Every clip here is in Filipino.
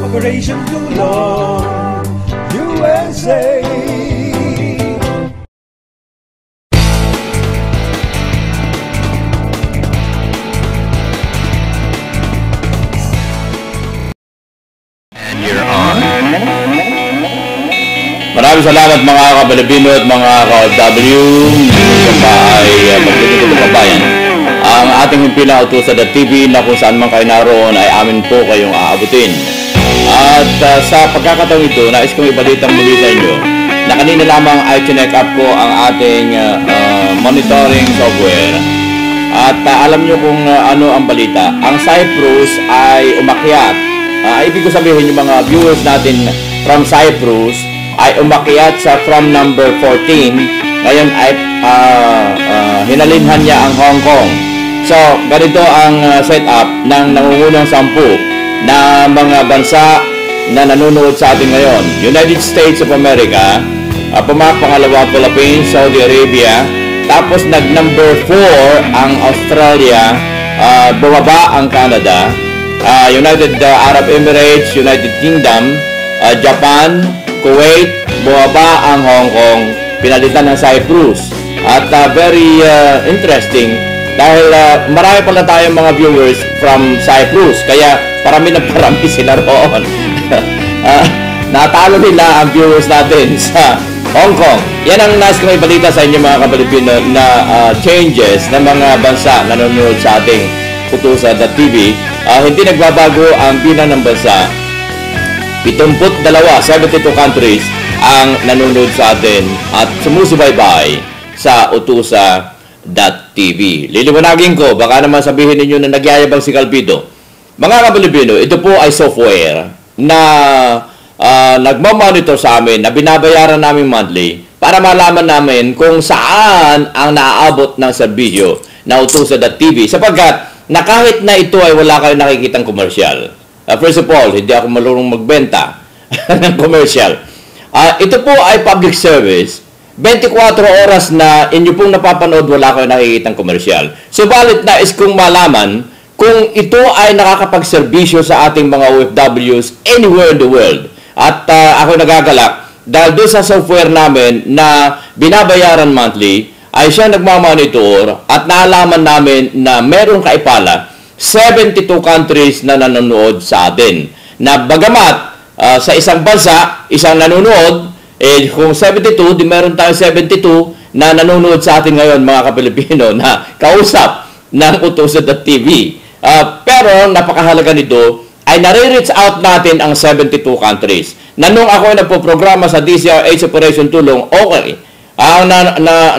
Operation Tulong USA. And you're on. Maraming salamat mga kabalibino at mga ka-OFW. Ito pa ay maglilingkod ng kabayan. Ang ating himpilang Utusan.tv na kung saan man kayo naroon ay amin po kayong aabutin. At sa pagkakataong ito, nais kong ibalitang muli sa inyo na kanina lamang ay chinek up ko ang ating monitoring software. At alam nyo kung ano ang balita. Ang Cyprus ay umakyat. Ibig ko sabihin yung mga viewers natin from Cyprus ay umakyat sa from number 14. Ngayon ay hinalinhan niya ang Hong Kong. So, ganito ang setup ng nangungunang 10 na mga bansa na nanonood sa atin ngayon. United States of America, pangalawa Philippines, Saudi Arabia, tapos nag-number 4 ang Australia, bumaba ang Canada, United Arab Emirates, United Kingdom, Japan, Kuwait, bumaba ang Hong Kong, pinalitan ng Cyprus. At very interesting dahil marami pala tayong mga viewers from Cyprus, kaya parami na parami sila roon. Natalo nila ang viewers natin sa Hong Kong. Yan ang nais kong ibalita sa inyo mga kabalibino na changes ng mga bansa na nanonood sa ating Utusan.tv. Hindi nagbabago ang bilang ng bansa. 72 countries ang nanonood sa atin at sumusubaybay sa Utusan.tv. Liliwanagin ko, baka naman sabihin ninyo na nagyayabang si Calpito. Mga kabalibino, ito po ay software na nagmamonitor sa amin, na binabayaran namin monthly para malaman namin kung saan ang naaabot ng serbisyo na Utusan.tv, sapagkat na kahit na ito ay wala kayong nakikitang komersyal. First of all, hindi ako marunong magbenta ng komersyal. Ito po ay public service. 24 oras na inyo pong napapanood, wala kayong nakikitang komersyal. Subalit nais kong malaman kung ito ay nakakapagserbisyo sa ating mga OFWs anywhere in the world. At ako nagagalak dahil doon sa software namin na binabayaran monthly, ay siya nagmamonitor at naalaman namin na merong kaipala 72 countries na nanonood sa atin. Na bagamat sa isang bansa, isang nanonood, kung 72, di meron tayong 72 na nanonood sa atin ngayon mga kapilipino na kausap ng Utusan.tv. Pero napakahalaga nito ay nare-reach out natin ang 72 countries. Na nung ako ay nagpo-programa sa DCRH Operation Tulong, okay, ang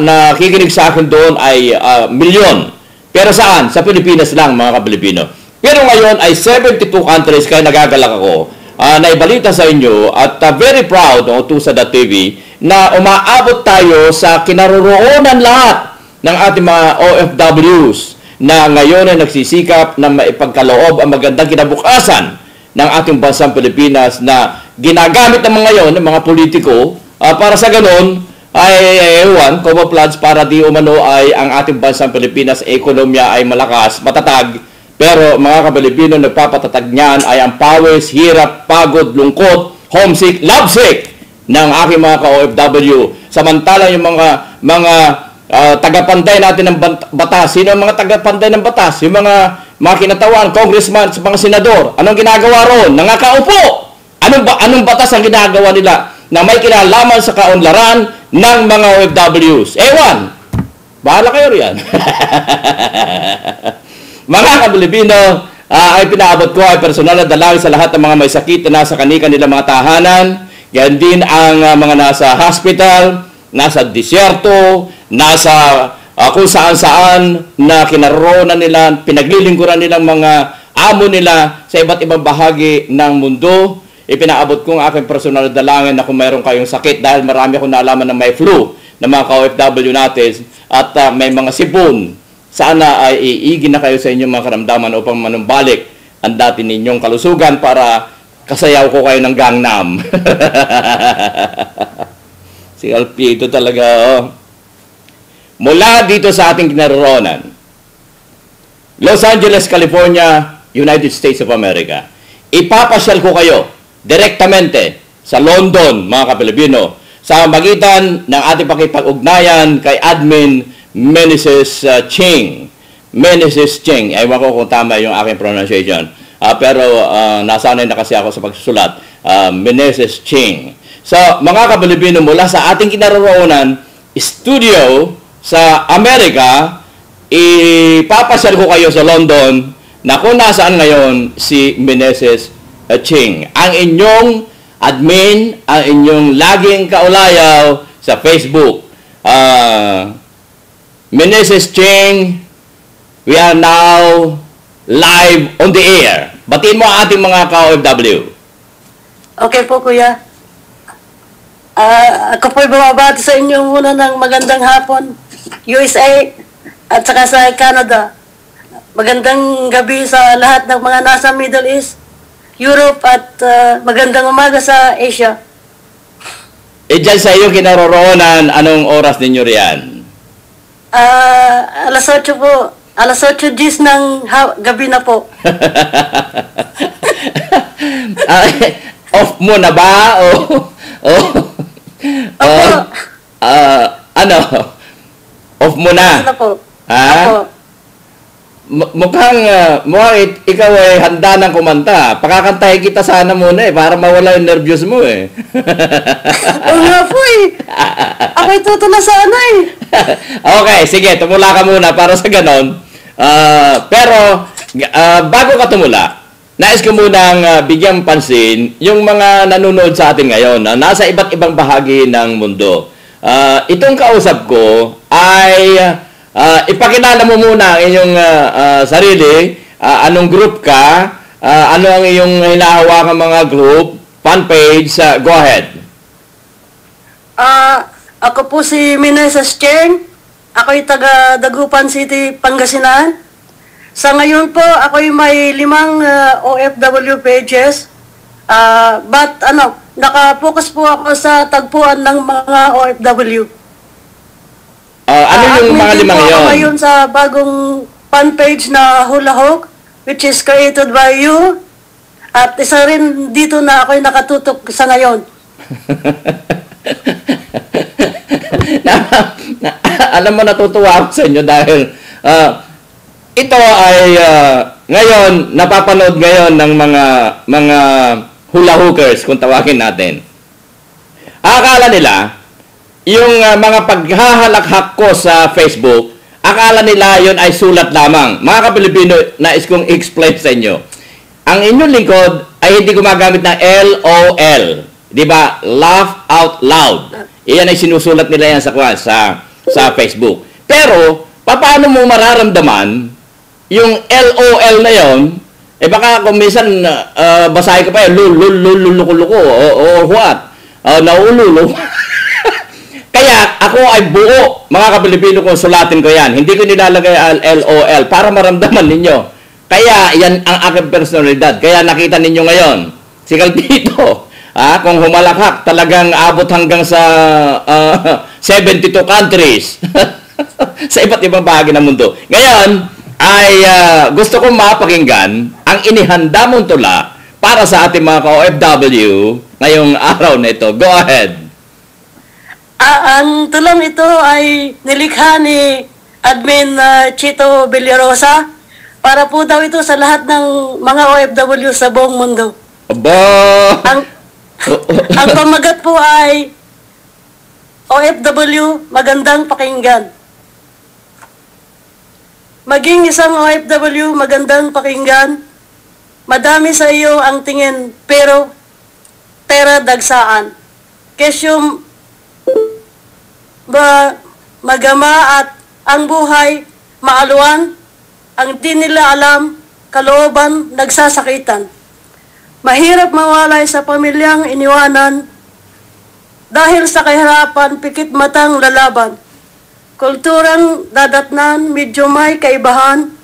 nakikinig sa akin doon ay milyon. Pero saan? Sa Pilipinas lang mga kapilipino. Pero ngayon ay 72 countries, kaya nagagalak ako na ibalita sa inyo at very proud ng Utusan.tv na umaabot tayo sa kinaroroonan lahat ng ating mga OFWs na ngayon ay nagsisikap na maipagkaloob ang magandang kinabukasan ng ating bansang Pilipinas na ginagamit naman ngayon ng mga politiko para sa ganon ay ewan, camouflage para di umano ay ang ating bansang Pilipinas ekonomiya ay malakas, matatag. Pero mga kapilipino, nagpapatatag niyan ay ang pawis, hirap, pagod, lungkot, homesick, lovesick ng aking mga ka-OFW. Samantalang yung mga tagapantay natin ng batas. Sino ang mga tagapantay ng batas? Yung mga kinatawan, congressman, mga senador. Anong ginagawa roon? Nangakaupo! Anong batas ang ginagawa nila na may kinalaman sa kaunlaran ng mga OFWs? Ewan! Bahala kayo riyan. Mga kapilipino, ay pinaabot ko ay personal na dalangin sa lahat ng mga may sakit na nasa kanilang mga tahanan. Yan din ang mga nasa hospital, nasa disyerto, nasa kung saan-saan na kinaroroonan nila, pinaglilingkuran nilang mga amo nila sa iba't ibang bahagi ng mundo. Ipinaabot ko ang aking personal na dalangin na kung mayroon kayong sakit, dahil marami akong naalaman na may flu ng mga ka-OFW natin at may mga sipon. Sana ay iigin na kayo sa inyong mga karamdaman upang manumbalik ang dati ninyong kalusugan para kasayaw ko kayo ng Gangnam. Si Alpito talaga, oh. Mula dito sa ating kinaroroonan, Los Angeles, California, United States of America, ipapasyal ko kayo direktamente sa London, mga kapilipino, sa magitan ng ating pakipag-ugnayan kay Admin Meneses Ching. Meneses Ching. Ewan ko kung tama yung aking pronunciation. Pero nasanay na kasi ako sa pagsusulat. Meneses Ching. So, mga kapilipino, mula sa ating kinaroroonan, studio sa Amerika, ipapasyal ko kayo sa London na kung nasaan ngayon si Meneses Ching. Ang inyong admin, ang inyong laging kaulayaw sa Facebook. Meneses Ching, we are now live on the air. Batiin mo ang ating mga ka-OFW. Okay po, Kuya. Ako po'y bumabati sa inyo muna ng magandang hapon, USA at saka sa Canada. Magandang gabi sa lahat ng mga nasa Middle East, Europe at magandang umaga sa Asia. Dyan sa iyo kinaroroonan, anong oras ninyo riyan? Alas 8 po. Alas 8:10 ng gabi na po. Off mo na ba? Ano? Off mo na? Ano po? Ha? Opo. Mukhang ikaw ay handa ng kumanta. Pakakantahin kita sana muna para mawala yung nervyos mo Oo nga po Ako'y tutula sana Okay, sige, tumula ka muna para sa ganon. Pero, bago ka tumula, nais ko munang bigyang pansin yung mga nanonood sa atin ngayon na nasa iba't ibang bahagi ng mundo. Itong kausap ko ay ipakilala mo muna ang inyong sarili, anong group ka, ano ang iyong hinahawakan mga group, fan page, go ahead. Ako po si Meneses Ching. Ako'y taga Dagupan City, Pangasinan. Sa ngayon po, ako'y may 5 OFW pages. But naka-focus po ako sa tagpuan ng mga OFW. Ano yung mga 5 yun? Ngayon sa bagong fan page na Hula Hook, which is created by you. At isa rin dito na ako'y nakatutok sa ngayon. Alam mo, natutuwa ako sa inyo dahil ito ay ngayon, napapanood ngayon ng mga hula hookers, kung tawagin natin. Akala nila, yung mga paghahalakhak ko sa Facebook, akala nila yon ay sulat lamang. Mga kapilipino, nais kong explain sa inyo. Ang inyong lingkod ay hindi gumagamit ng LOL. Di ba? Laugh out loud. Iyan ay sinusulat nila yan sa Facebook. Pero, paano mo mararamdaman yung LOL na yon? Baka kung minsan basahin ko pa luluko or what? Naululo. Kaya ako ay buo, mga kapilipino, kung sulatin ko yan. Hindi ko nilalagay ang LOL para maramdaman ninyo. Kaya yan ang aking personalidad. Kaya nakita ninyo ngayon, si Calvito, kung humalakhak, talagang abot hanggang sa 72 countries sa iba't ibang bahagi ng mundo. Ngayon, ay gusto kong mapakinggan ang inihanda mong tula para sa ating mga ka-OFW ngayong araw na ito. Go ahead. Ang tulang ito ay nilikha ni Admin Chito Villarosa para po daw ito sa lahat ng mga OFW sa buong mundo. Aba! Ang pamagat po ay OFW, magandang pakinggan. Maging isang OFW, magandang pakinggan. Madami sa iyo ang tingin, pero pera dagsaan. Kesyum magama at ang buhay maaluan, ang di nila alam, kalooban nagsasakitan. Mahirap mawalay sa pamilyang iniwanan dahil sa kahirapan pikit matang lalaban. Kulturang dadatnan, medyo may kaibahan,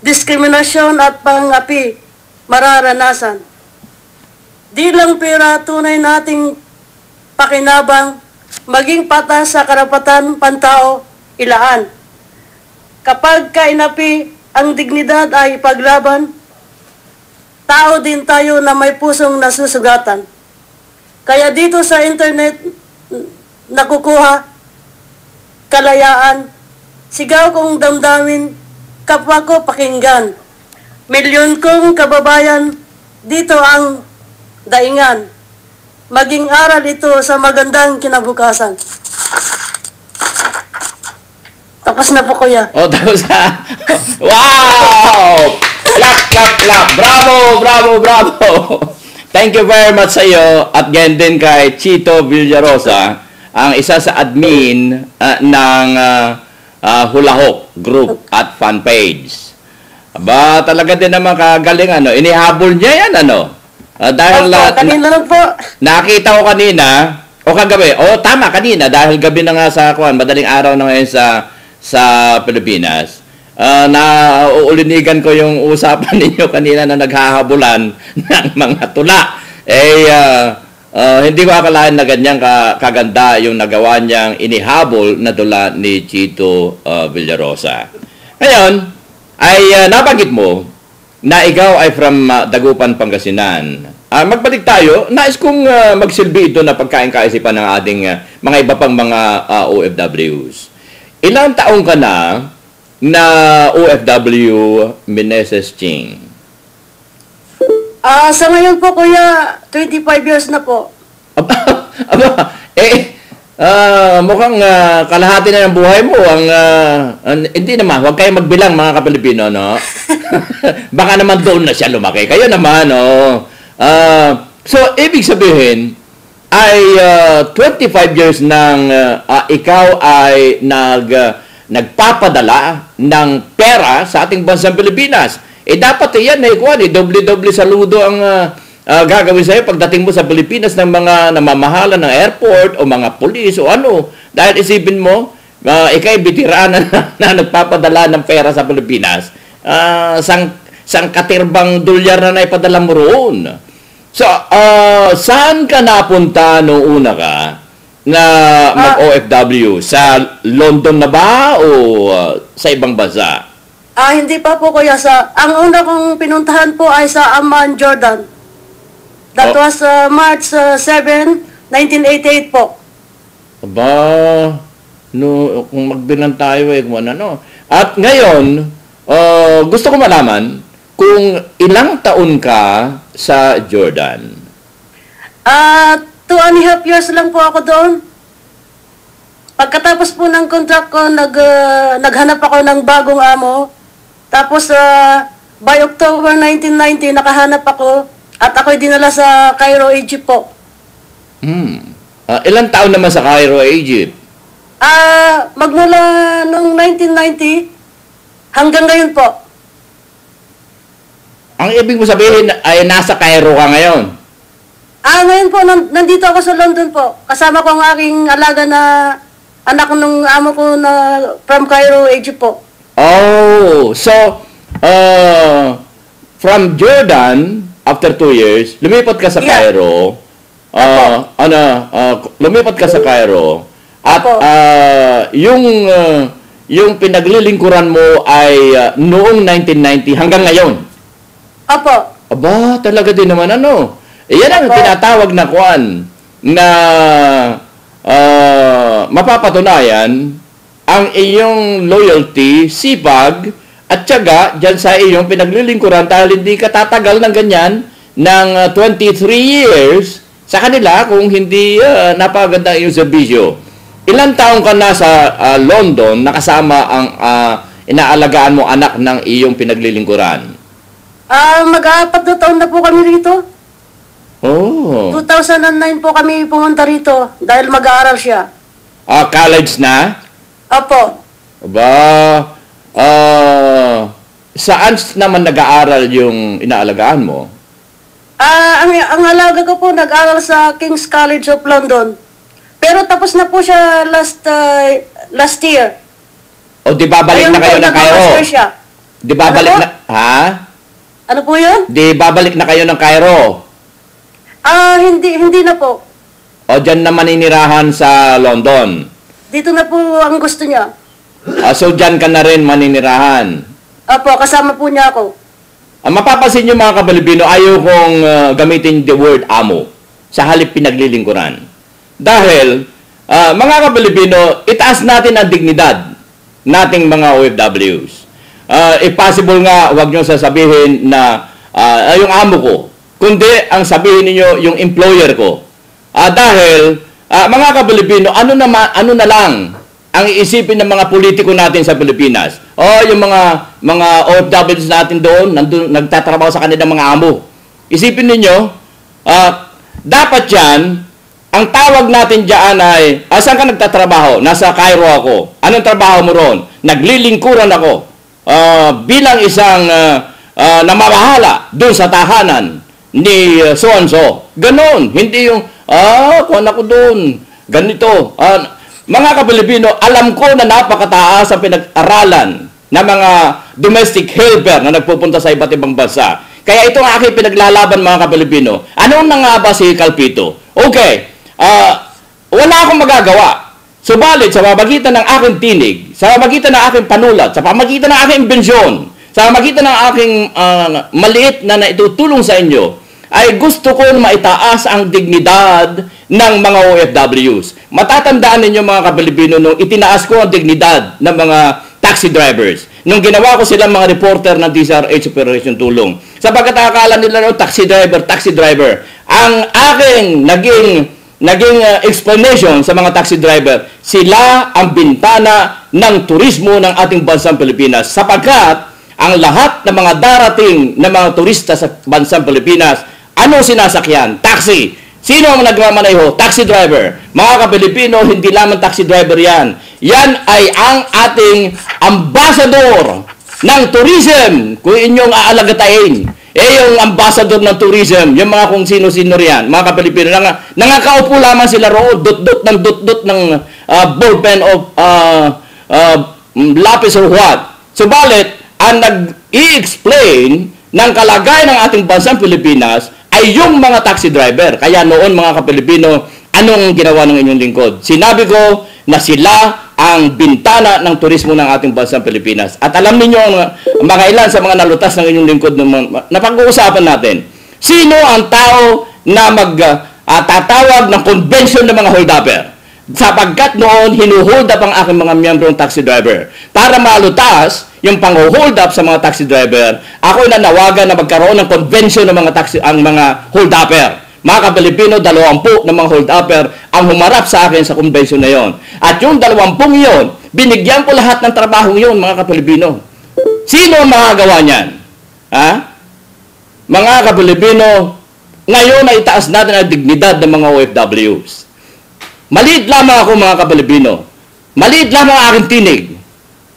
diskriminasyon at pangapi mararanasan. Di lang pera tunay nating pakinabang, maging patas sa karapatan pantao ilaan. Kapag kainapi ang dignidad ay paglaban, tao din tayo na may pusong nasusugatan. Kaya dito sa internet, nakukuha kalayaan, sigaw kong damdamin, kapwa ko pakinggan. Milyon kong kababayan, dito ang daingan. Maging aral ito sa magandang kinabukasan. Tapos na po, kuya. Oh, tapos na. Wow! Clap, clap, clap. Bravo, bravo, bravo. Thank you very much sa iyo at ganyan din kay Chito Villarosa, ang isa sa admin ng Hula Hoop group at fan page. Aba, talaga din naman kagaling, ano. Inihabol niya yan, ano. Dahil kanina lang po. nakita ko kanina, o kagabi, tama, kanina, dahil gabi na nga sa madaling araw na ngayon sa Pilipinas. Nauulinigan ko yung usapan ninyo kanina na naghahabulan ng mga tula. Hindi ko akalain na ganyang kaganda yung nagawa niyang inihabol na tula ni Chito Villarosa. Ngayon, ay nabanggit mo na ikaw ay from Dagupan, Pangasinan. Magbalik tayo, nais kong magsilbi ito na pagkain-kaisipan ng ating mga iba pang mga OFWs. Ilang taong ka na OFW Meneses Ching? Sa ngayon po, kuya, 25 years na po. Mukhang kalahati na ng buhay mo. Hindi naman, huwag kayo magbilang mga Kapilipino, no? Baka naman doon na siya lumaki. Kayo naman, no? So, ibig sabihin, ay 25 years nang ikaw ay nagpapadala ng pera sa ating bansang Pilipinas. Dapat yan, doble-doble saludo ang gagawin sa'yo pagdating mo sa Pilipinas ng mga namamahala ng airport o mga pulis o ano. Dahil isipin mo, ikay bitirana na nagpapadala ng pera sa Pilipinas. Sang katirbang dolyar na naipadala mo roon. So, saan ka napunta noong una ka na mag-OFW? Sa London na ba o sa ibang bansa? Hindi pa po, kuya. Ang una kong pinuntahan po ay sa Amman, Jordan. That was March 7, 1988 po. Aba, kung magbilang tayo kung ano. At ngayon, gusto ko malaman kung ilang taon ka sa Jordan. 2.5 years lang po ako doon. Pagkatapos po ng contract ko, naghanap ako ng bagong amo. Tapos, by October 1990, nakahanap ako at ako'y dinala sa Cairo, Egypt po. Ilang taon naman sa Cairo, Egypt? Magmula noong 1990 hanggang ngayon po. Ang ibig mo sabihin ay nasa Cairo ka ngayon? Ngayon po, nandito ako sa London po. Kasama ko ang aking alaga na anak ng amo ko na from Cairo, Egypt po. Oh, so, from Jordan, after 2 years, lumipat ka sa Cairo. Lumipat ka sa Cairo. At yung pinaglilingkuran mo ay noong 1990 hanggang ngayon. Apo. Aba, talaga din naman ano. Yan ang tinatawag na kuan na mapapatunayan ang iyong loyalty, sipag, at tiyaga dyan sa iyong pinaglilingkuran dahil hindi ka tatagal ng ganyan ng 23 years sa kanila kung hindi napaganda ang iyong serbisyo. Ilang taong ka na sa London nakasama ang inaalagaan mo anak ng iyong pinaglilingkuran? Mag-4 na taon na po kami rito. Oh. 2009 po kami pumunta rito dahil mag-aaral siya. College na? Opo. Aba, saan naman nag-aaral yung inaalagaan mo? Ang alaga ko po nag-aaral sa King's College of London. Pero tapos na po siya last year. O di babalik na kayo ng Cairo? Di babalik na, ha? Ano po yun? Di babalik na kayo ng Cairo? Hindi na po. O dyan na maninirahan sa London? Dito na po ang gusto niya. So dyan ka na rin maninirahan? Opo, kasama po niya ako. mapapansin nyo mga Kapilipino, ayaw kong gamitin the word amo sa halip pinaglilingkuran. Dahil, mga Kapilipino, itaas natin ang dignidad nating mga OFWs. If possible nga, huwag nyo sasabihin na yung amo ko, kundi ang sabihin niyo yung employer ko. Dahil, mga Kapilipino, ano na lang ang iisipin ng mga politiko natin sa Pilipinas? Yung mga OFWs natin doon, nagtatrabaho sa kanilang mga amo. Isipin ninyo, dapat yan, ang tawag natin dyan ay, saan ka nagtatrabaho? Nasa Cairo ako. Anong trabaho mo ron? Naglilingkuran ako. Bilang isang namamahala doon sa tahanan ni so-and-so. Ganon. Hindi yung, kuhan ako doon. Ganito. Mga Kapilipino, alam ko na napakataas ang pinag-aralan ng mga domestic helper na nagpupunta sa iba't ibang bansa. Kaya ito ang aking pinaglalaban mga Kapilipino. Ano na nga ba si Calpito? Okay, wala akong magagawa. Subalit, sa pamagitan ng aking tinig, sa pamagitan ng aking panulat, sa pamagitan ng aking imbensyon, sa pamagitan ng aking maliit na naitutulong sa inyo, ay gusto ko maitaas ang dignidad ng mga OFWs. Matatandaan ninyo mga Kapilipino nung itinaas ko ang dignidad ng mga taxi drivers. Nung ginawa ko silang mga reporter ng DZRH Operation Tulong. Sapagkat akala nila taxi driver. Ang aking naging explanation sa mga taxi driver, sila ang bintana ng turismo ng ating bansang Pilipinas. Sapagkat ang lahat ng mga darating na mga turista sa bansang Pilipinas, ano sinasakyan? Taxi. Sino ang nagmamaneho? Taxi driver. Mga Kapilipino, hindi lamang taxi driver yan. Yan ay ang ating ambassador ng tourism. Kung inyong aalagatain. Yung ambassador ng tourism, yung mga kung sino-sino riyan, mga Kapilipino, nangakaupo lamang sila roon, dot-dot ng ballpen of lapis or what. Subalit, ang nag-i-explain ng kalagayan ng ating bansang Pilipinas ay yung mga taxi driver. Kaya noon mga Kapilipino, anong ginawa ng inyong lingkod? Sinabi ko na sila ang bintana ng turismo ng ating bansang Pilipinas. At alam niyo mga ilan sa mga nalutas ng inyong lingkod na pag-uusapan natin. Sino ang tao na tatawag ng convention ng mga hold-upper? Sapagkat noon, hinuhold up ang aking mga miyembrong taxi driver. Para malutas yung pang-hold up sa mga taxi driver, ako nanawagan na magkaroon ng convention ng ang mga hold-upper. Mga Kapilipino, 20 ng mga hold-upper ang humarap sa akin sa convention na yon. At yung 20 yon, binigyan ko lahat ng trabaho yon, mga Kapilipino. Sino ang makagawa niyan? Mga Kapilipino, ngayon ay itaas natin ang dignidad ng mga OFWs. Maliit lamang ako mga Kapilipino. Maliit lamang ang aking tinig.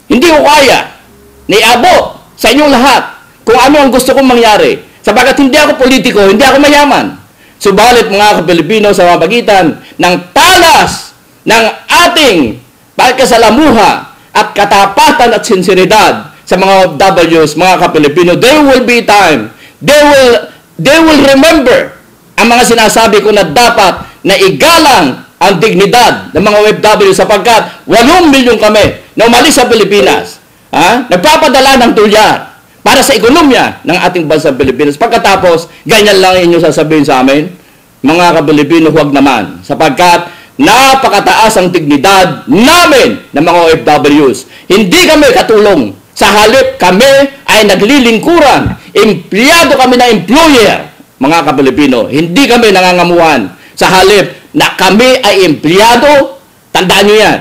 Hindi ko kaya na iabot sa inyong lahat kung ano ang gusto kong mangyari. Sabagat hindi ako politiko, hindi ako mayaman. Subalit mga Kapilipino, sa pamagitan ng talas ng ating pagkasalamuha at katapatan at sinseridad sa mga OFWs, mga Kapilipino, there will be time. They will remember ang mga sinasabi ko na dapat na igalang ang dignidad ng mga OFW sapagkat 8 milyon kami na umalis sa Pilipinas. Nagpapadala ng dolyar para sa ekonomiya ng ating bansang Pilipinas. Pagkatapos, ganyan lang inyong sasabihin sa amin, mga Kapilipino, huwag naman. Sapagkat napakataas ang dignidad namin ng mga OFWs. Hindi kami katulong. Sa halip kami ay naglilingkuran. Empleyado kami na employer, mga Kapilipino. Hindi kami nangangamuhan. Sa halip na kami ay empleyado, tandaan nyo yan,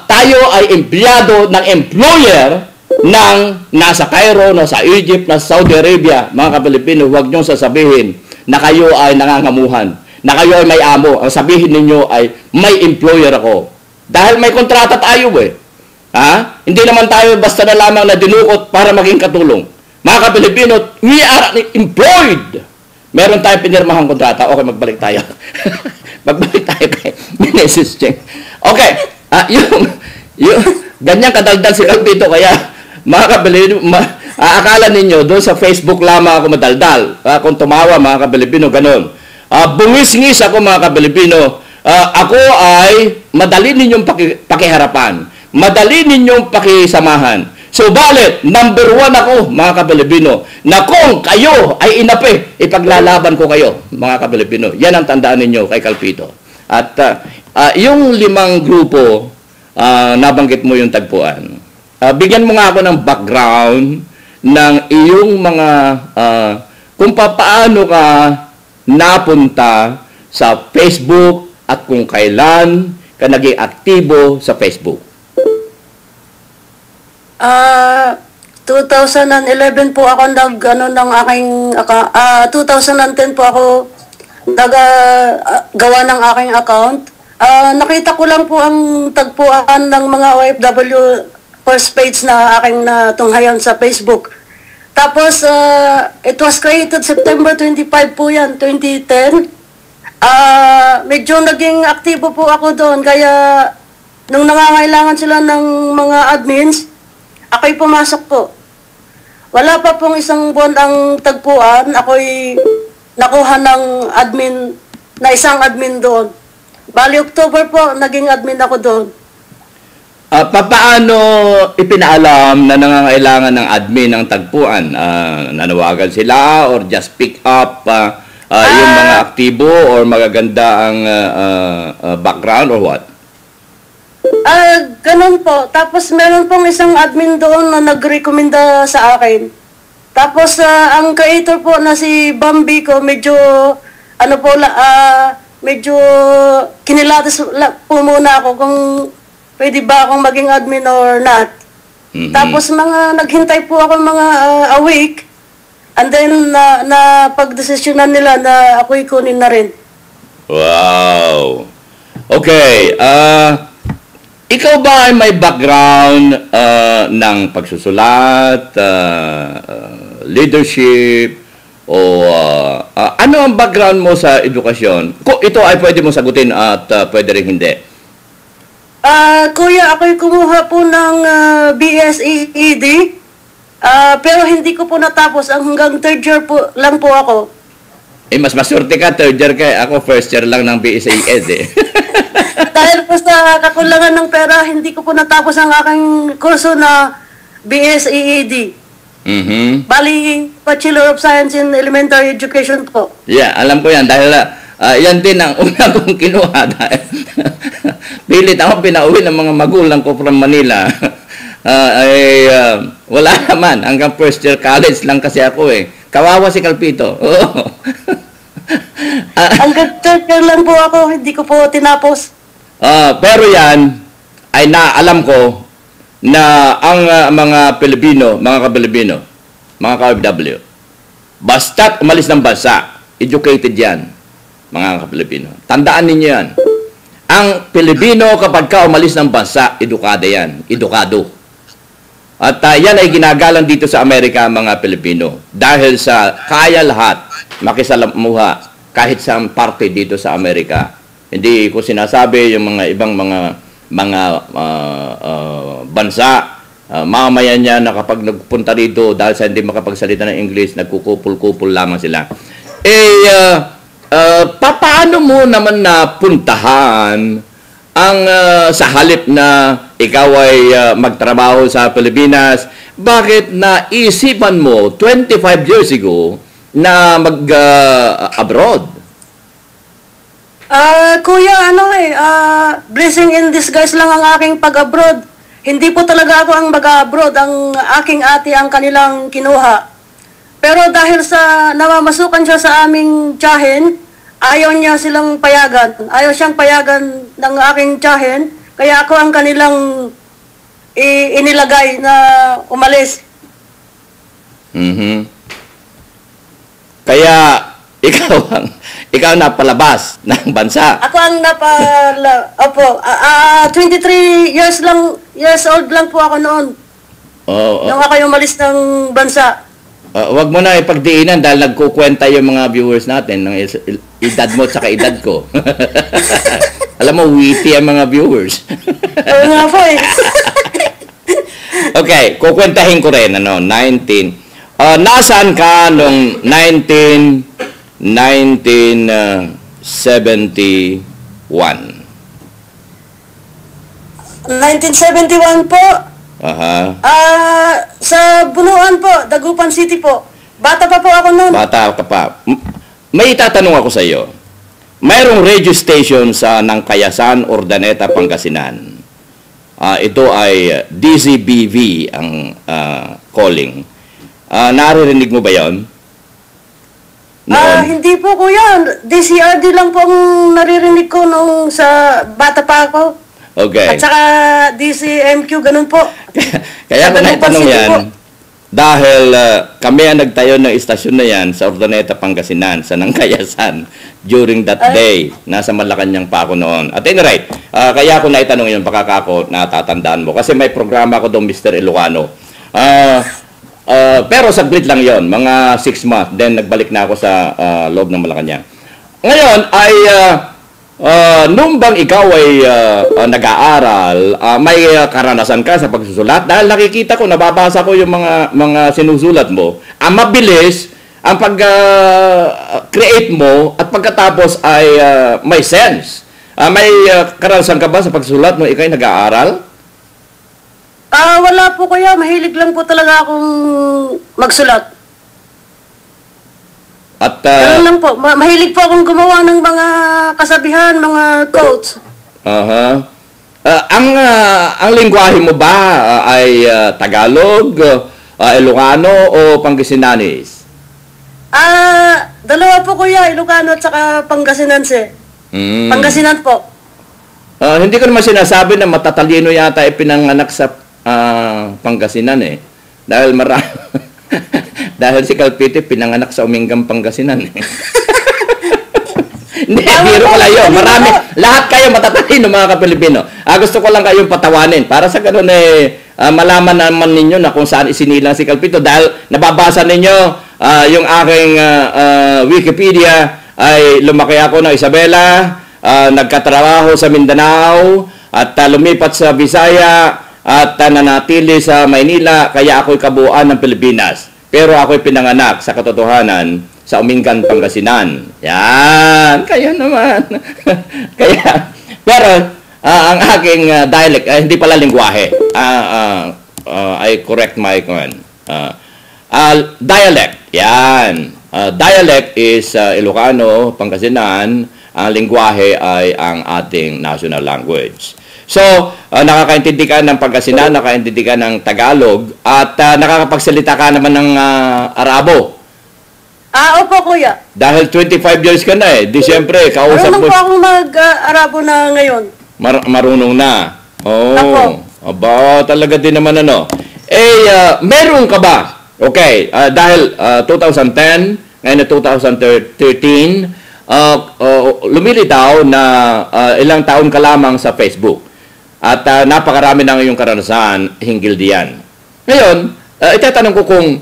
tayo ay empleyado ng employer ng nasa Cairo, nasa Egypt, nasa Saudi Arabia. Mga Kapilipino, huwag nyo sasabihin na kayo ay nangangamuhan, na kayo ay may amo. Ang sabihin ninyo ay may employer ako. Dahil may kontrata tayo Hindi naman tayo basta na lamang na dinukot para maging katulong. Mga Kapilipino, we are employed. Meron tayong pinirmahang kontrata. Okay, magbalik tayo. Magbalik tayo kay Meneses Cheng. Okay, yung ganyan kadagdag si Calpito, kaya mga Kapilipino, akala ninyo doon sa Facebook lamang ako madaldal. Kung tumawa mga Kapilipino, ganun. Bungis-ngis ako mga Kapilipino. Ako ay madali ninyong pakiharapan. Madali ninyong pakisamahan. Subalit, number 1 ako, mga ka-Pilipino, na kung kayo ay inapi, ipaglalaban ko kayo, mga ka-Pilipino. Yan ang tandaan ninyo kay Calpito. At yung 5 grupo, nabanggit mo yung tagpuan. Bigyan mo nga ako ng background ng iyong mga, kung paano ka napunta sa Facebook at kung kailan ka naging aktibo sa Facebook. 2011 po ako ng aking 2010 po ako gawa ng aking account. Nakita ko lang po ang tagpuan ng mga OFW first page na aking natunghayan sa Facebook. Tapos it was created September 25 po yan, 2010. Medyo naging aktibo po ako doon kaya nung nangangailangan sila ng mga admins, ako'y pumasok po. Wala pa pong isang buwan ang tagpuan, ako'y nakuha ng admin, na isang admin doon. Bali, October po, naging admin ako doon. Paano ipinaalam na nangangailangan ng admin ng tagpuan? Nanawagan sila or just pick up yung mga aktibo or magaganda ang background or what? Ganun po. Tapos meron pong isang admin doon na nag-recommenda sa akin. Tapos ang creator po na si Bambi ko, medyo medyo kinilatis po muna ako kung pwede ba akong maging admin or not. Mm-hmm. Tapos naghintay po ako mga a week and then na pagdesisyonan nila na ako'y kunin na rin. Wow. Okay. Ikaw ba ay may background ng pagsusulat, leadership, o ano ang background mo sa edukasyon? Ito ay pwede mo sagutin at pwede rin hindi. Kuya, ako'y kumuha po ng BSED, pero hindi ko po natapos. Hanggang 3rd year po lang po ako. Mas maswerte ka, 3rd year ka. Ako 1st year lang ng BSED eh. Dahil po sa kakulangan ng pera, hindi ko po natapos ang aking kurso na BSED. Mm-hmm. Bali, Bachelor of Science in Elementary Education po. Yeah, alam ko yan. Dahil yan din ang una kong kinuha. Dahil pilit ako pinauwi ng mga magulang ko from Manila. Wala naman. Hanggang 1st year college lang kasi ako eh. Kawawa si Calpito. Hanggang 3rd year lang po ako. Hindi ko po tinapos. Pero yan ay naalam ko na ang mga Pilipino, mga ka-Pilipino, mga ka-OFW, basta't umalis ng bansa, educated yan, mga ka-Pilipino. Tandaan ninyo yan. Ang Pilipino kapag ka umalis ng bansa, edukado yan, edukado. At yan ay ginagalang dito sa Amerika, mga Pilipino. Dahil sa kaya lahat makisalamuha kahit sa parte dito sa Amerika. Hindi ko sinasabi yung mga ibang mga bansa, mamaya niya na kapag nagpunta dito dahil sa hindi makapagsalita ng English, nagkukupul-kupul lamang sila. Paano mo naman napuntahan ang sa halip na ikaw ay magtrabaho sa Pilipinas, bakit naisipan mo 25 years ago na mag-abroad? Kuya, blessing in disguise lang ang aking pag-abroad. Hindi po talaga ako ang mag-abroad. Ang aking ate ang kanilang kinuha. Pero dahil sa namamasukan siya sa aming tiyahin, ayaw niya silang payagan. Ayaw siyang payagan ng aking tiyahin. Kaya ako ang kanilang inilagay na umalis. Mm-hmm. Kaya ikaw napalabas ng bansa. Ako ang opo, 23 years old lang po ako noon. Nung ako yung umalis ng bansa. Wag mo na ipagdiinan dahil nagkukwenta yung mga viewers natin ng edad mo at saka edad ko. Alam mo, witty ang mga viewers. Oo nga po eh. Okay, kukwentahin ko rin, 19. Nasaan ka nung 1971? 1971 po. Aha. Sa Bunuan po, Dagupan City po. Bata pa po ako noon. Bata ka pa. May itatanong ako sa iyo. Mayroong radio station sa Nangkayasan, Urdaneta, Pangasinan. Ito ay DZBV ang calling. Naririnig mo ba yon? Hindi po kuya. DCRD lang po ang naririnig ko nung sa bata pa ako. Okay. At saka DCMQ, ganun po. Kaya ko Sa Dagupan naitanong City yan. po. Dahil kami ang nagtayo ng istasyon na yan sa Urdaneta, Pangasinan, sa Nangkayasan, during that day. Nasa Malacanang pa ako noon. At any rate, kaya ako naitanong yun, baka ako natatandaan mo. Kasi may programa ko doon, Mr. Ilocano. Pero saglit lang yon, mga 6 months. Then nagbalik na ako sa loob ng Malacanang. Ngayon ay, nung bang ikaw ay nag-aaral, may karanasan ka sa pagsusulat? Dahil nakikita ko, nababasa ko yung mga sinusulat mo. Ang mabilis, ang pag-create mo, at pagkatapos ay may sense. May karanasan ka ba sa pagsusulat nung ikaw ay nag-aaral? Wala po kuya. Mahilig lang po talaga akong magsulat. At Ganun lang po. Mahilig po akong gumawa ng mga kasabihan, mga quotes. Ang lingwahe mo ba ay Tagalog, Ilocano o Pangasinanes? Dalawa po kuya, Ilocano at saka Pangasinanse. Pangasinan po. Hindi ko naman sinasabi na matatalino yata ipinanganak sa Pangasinan eh. Dahil dahil si Calpite pinanganak sa Umingang, Pangasinan eh. Hindi, biro ko lang yun. Marami, lahat kayo matatalino mga Kapilipino. Gusto ko lang kayong patawanin para sa ganun malaman naman ninyo na kung saan isinilang si Calpito. Dahil nababasa ninyo yung aking Wikipedia ay lumaki ako ng Isabela, nagkatrabaho sa Mindanao, at lumipat sa Visaya, at nanatili sa Maynila, kaya ako'y kabuuan ng Pilipinas. Pero ako'y pinanganak sa katotohanan sa Umingan, Pangasinan. Yan, kaya naman. Pero ang aking dialect, hindi pala lingwahe. I correct my dialect. Yan. Dialect is Ilocano, Pangasinan. Ang lingwahe ay ang ating national language. So, nakakaintindi ka ng Pangasinan, nakakaintindi ka ng Tagalog, at nakakapagsalita ka naman ng Arabo. Opo kuya. Dahil 25 years ka na eh. Di siyempre, kausap Marunong mo. po akong mag-Arabo na ngayon. Marunong na. Apo. Aba, talaga din naman ano. Meron ka ba? Okay, dahil 2010, ngayon na 2013, lumilitaw na ilang taon ka lamang sa Facebook. At napakarami na ngayong karanasan hinggil diyan. Ngayon, itatanong ko kung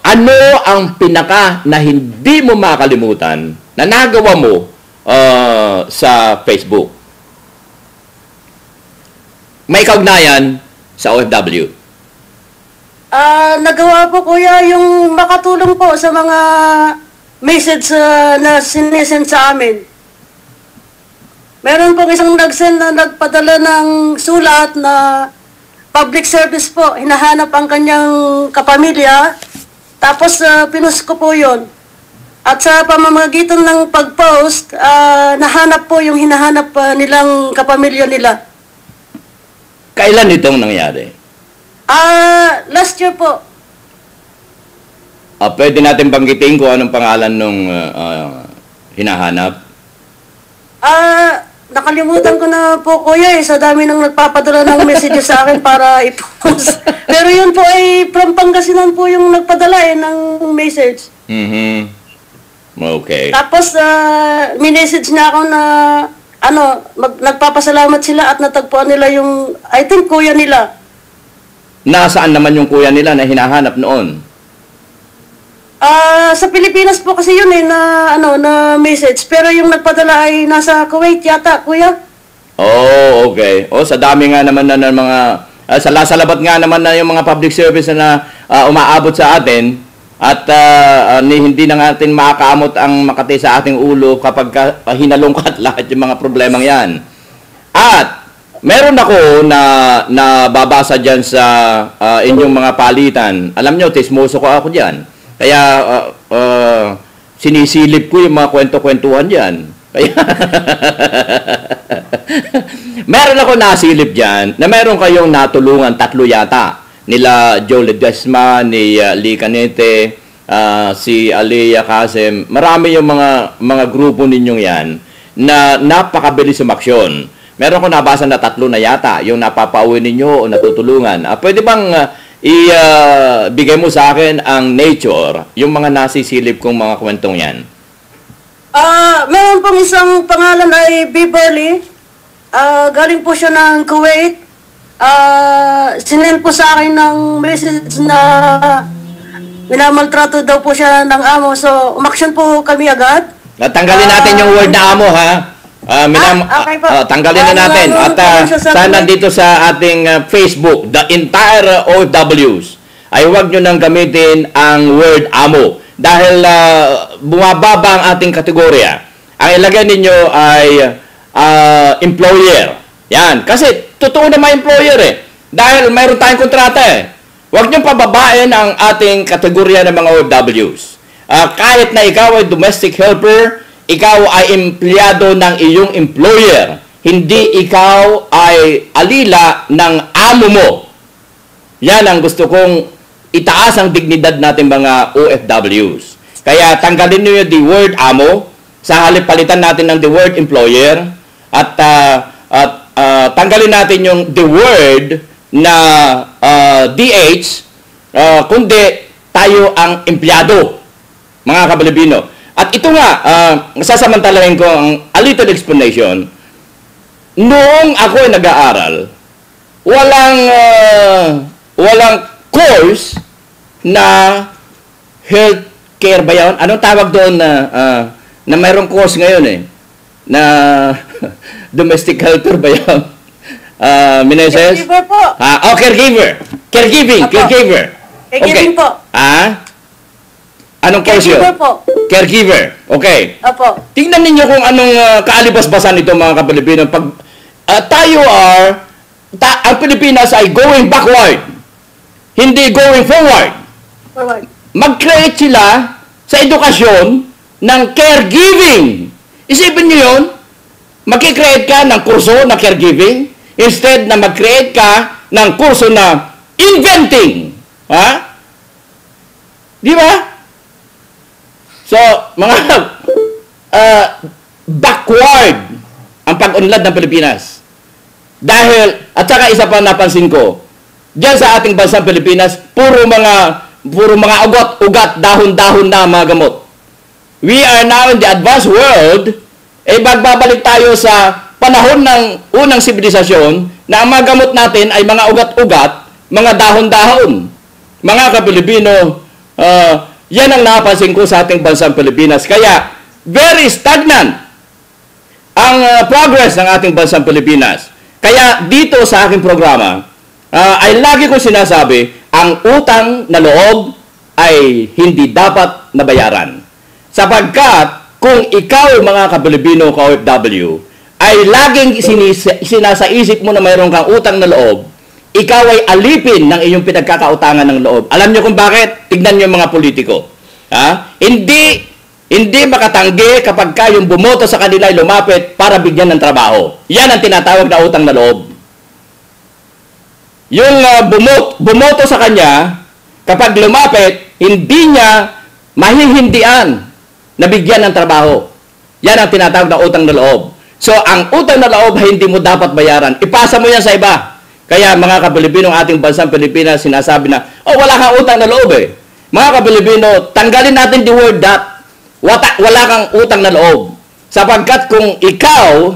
ano ang pinaka na hindi mo makalimutan na nagawa mo sa Facebook. May kaugnayan sa OFW. Nagawa po kuya yung makatulong po sa mga message na sinesend sa amin. Meron pong isang nag-send na nagpadala ng sulat na public service po. Hinahanap ang kanyang kapamilya. Tapos pinost ko po yun. At sa pamamagitan ng pag-post, nahanap po yung hinahanap nilang kapamilya nila. Kailan itong nangyari? Last year po. Pwede natin banggitin kung anong pangalan nung hinahanap? Nakalimutan ko na po kuya sa dami nang nagpapadala ng messages sa akin para i-post. Pero yun po ay from Pangasinan po yung nagpadala ng message. Okay. Tapos minessage na ako na nagpapasalamat sila at natagpuan nila yung, I think kuya nila. Nasaan naman yung kuya nila na hinahanap noon? Sa Pilipinas po kasi yun na message. Pero yung nagpadala ay nasa Kuwait yata, kuya. Oh, okay. Sa dami nga naman na ng mga, sa labat nga naman na yung mga public service na umaabot sa atin, at hindi na natin makakamot ang makati sa ating ulo kapag hinalungkat lahat yung mga problemang yan. At Meron ako na babasa diyan sa inyong mga palitan. Alam niyo, tismoso ko ako diyan. Kaya sinisilip ko yung mga kwento-kwentuhan diyan. Kaya meron ako nasilip diyan na meron kayong natulungan, 3 yata. Nila Joe Ledesma, ni Lee Canete, si Alea Kasem. Marami yung mga grupo ninyong yan na napakabilis sumaksyon. Meron ko nabasa na 3 na yata yung napapauwi ninyo o natutulungan. Pwede bang ibigay mo sa akin ang nature, yung mga nasisilip kong mga kwentong yan? Meron pong isang pangalan ay Beverly. Galing po siya ng Kuwait. Sinend po sa akin ng message na minamaltrato daw po siya ng amo. So, umaksyon po kami agad. Tanggalin natin yung word na amo, ha? Okay po. Tanggalin na natin. At sana dito sa ating Facebook, the entire OFWs, ay huwag nyo nang gamitin ang word amo. Dahil bumababa ang ating kategorya. Ang ilagay ninyo ay employer. Yan. Kasi totoo na may employer eh. Dahil mayroon tayong kontrata eh. Huwag nyo pababain ang ating kategorya ng mga OFWs. Kahit na ikaw ay domestic helper, ikaw ay empleyado ng iyong employer. Hindi ikaw ay alila ng amo mo. Yan ang gusto kong itaas ang dignidad natin mga OFWs. Kaya tanggalin niyo the word amo, sa halip palitan natin ng the word employer, at tanggalin natin yung the word na DH, kundi tayo ang empleyado, mga Kapilipino. At ito nga, sasamantalahin ko ang a little explanation. Noong ako ay nag-aaral, walang course na healthcare ba yun? Anong tawag doon na mayroong course ngayon eh? Na domestic helper ba yun? Meneses? Caregiver po. Caregiver. Caregiving. Apo. Caregiver. Caregiving po. Anong course yun? Caregiver po. Caregiver. Okay. Opo. Tingnan ninyo kung anong kaalibas-basan ito mga Kapilipino. Pag ang Pilipinas ay going backward, hindi going forward. Forward. Mag-create sila sa edukasyon ng caregiving. Isipin nyo yun, mag-create ka ng kurso na caregiving instead na mag-create ka ng kurso na inventing. Ha? Di ba? So, mga backward ang pag-unlad ng Pilipinas. Dahil, at saka isa pa napansin ko, diyan sa ating bansang Pilipinas, puro mga ugat, dahon-dahon na mga gamot. We are now in the advanced world, bagbabalik tayo sa panahon ng unang sibilisasyon na ang mga gamot natin ay mga ugat-ugat, mga dahon-dahon. Mga Kapilipino, yan ang napansin ko sa ating bansang Pilipinas. Kaya, very stagnant ang progress ng ating bansang Pilipinas. Kaya dito sa aking programa, ay lagi ko sinasabi, ang utang na loob ay hindi dapat nabayaran. Sapagkat kung ikaw mga Kapilipino, ka-OFW, ay laging sinasaisip mo na mayroon kang utang na loob, ikaw ay alipin ng iyong pinagkakautangan ng loob. Alam niyo kung bakit? Tignan niyo mga politiko. Hindi makatanggi kapag kayong bumoto sa kanila ay lumapit para bigyan ng trabaho. Yan ang tinatawag na utang na loob. Yung bumoto sa kanya, kapag lumapit, hindi niya mahihindian na bigyan ng trabaho. Yan ang tinatawag na utang na loob. So, ang utang na loob ay hindi mo dapat bayaran. Ipasa mo yan sa iba. Kaya mga Kapilipino, ating bansang Pilipinas, sinasabi na, wala kang utang na loob eh. Mga Kapilipino, tanggalin natin the word that. Wala kang utang na loob. Sapagkat kung ikaw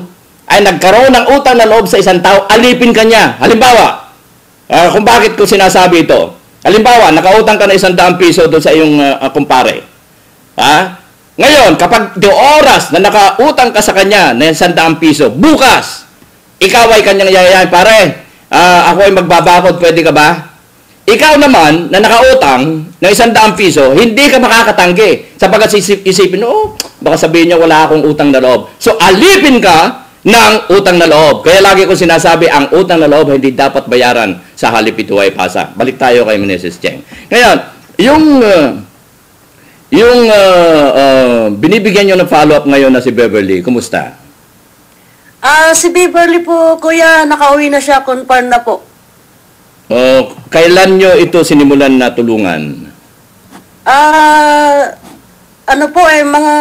ay nagkaroon ng utang na loob sa isang tao, alipin ka niya. Halimbawa, kung bakit ko sinasabi ito. Halimbawa, nakautang ka na 100 piso doon sa iyong kumpare. Ngayon, kapag the oras na nakautang ka sa kanya na 100 piso, bukas, ikaw ay kanyang yayayain, pare, ako ay magbabakod, pwede ka ba? Ikaw naman, na nakautang ng 100 piso, hindi ka makakatanggi. Sapagkat isipin, baka sabihin niya wala akong utang na loob. So, alipin ka ng utang na loob. Kaya lagi ko sinasabi, ang utang na loob hindi dapat bayaran sa halip ito ay pasa. Balik tayo kay Meneses Cheng. Ngayon, yung binibigyan nyo ng follow-up ngayon na si Beverly, kumusta? Si Beverly po, kuya, nakauwi na siya, confirm na po. Kailan nyo ito sinimulan na tulungan? Ano po mga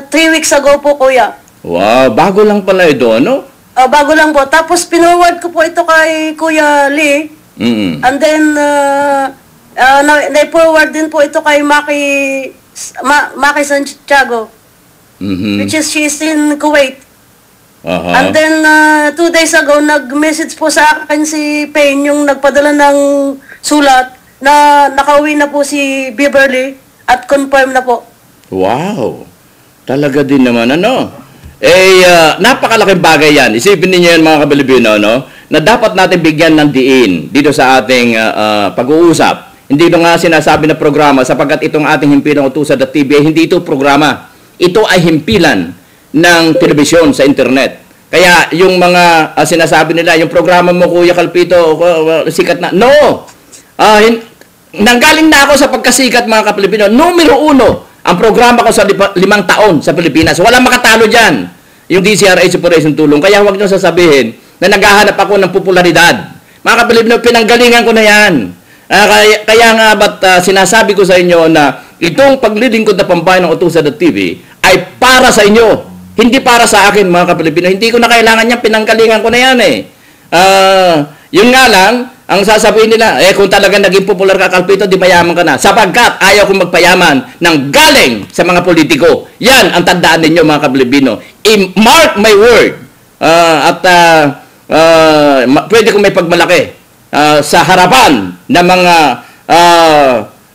3 weeks ago po, kuya. Wow, bago lang pala ito, ano? Bago lang po. Tapos pinoward ko po ito kay Kuya Lee. And then, na-forward din po ito kay Maki Santiago. Which is, she's in Kuwait. And then, 2 days ago, nag-message po sa akin si Payne, yung nagpadala ng sulat, na nakauwi na po si Beverly at confirm na po. Wow. Talaga din naman, ano? Napakalaking bagay yan. Isipin niyo yan, mga Kapilipino, no? Na dapat natin bigyan ng diin dito sa ating pag-uusap. Hindi ito nga sinasabi na programa sapagkat itong ating himpilang utusan at TV, hindi ito programa. Ito ay himpilan ng telebisyon sa internet. Kaya yung mga sinasabi nila, yung programa mo, Kuya Calpito, sikat na. No! Nanggaling na ako sa pagkasikat, mga Kapilipino. Numero 1 ang programa ko sa 5 taon sa Pilipinas. Walang makatalo dyan. Yung DCRH Operation Tulong. Kaya huwag nyo sasabihin na naghahanap ako ng popularidad. Mga Kapilipino, pinanggalingan ko na yan. Kaya nga ba't sinasabi ko sa inyo na itong paglilingkod na pambayan ng Utusan at TV ay para sa inyo. Hindi para sa akin, mga Kapilipino. Hindi ko na kailangan yan. Pinanggalingan ko na yan eh. Yun nga lang, ang sasabihin nila, kung talagang naging popular ka, Calpito, di mayaman ka na. Sapagkat ayaw kong magpayaman ng galing sa mga politiko. Yan ang tandaan ninyo, mga Kapilipino. Mark my word. Pwede kong may pagmalaki sa harapan ng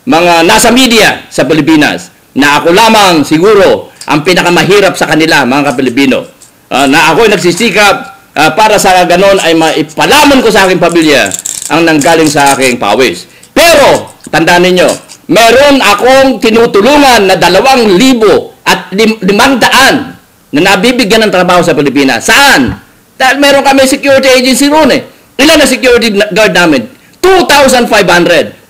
mga nasa media sa Pilipinas na ako lamang siguro ang pinakamahirap sa kanila, mga Kapilipino. Na ako'y nagsisikap para sa ganon ay maipalamon ko sa aking pamilya ang nanggaling sa aking pawis. Pero, tandaan ninyo, meron akong tinutulungan na 2,500 na nabibigyan ng trabaho sa Pilipinas. Saan? Dahil meron kami security agency roon eh. Ilan na security guard namin? 2,500.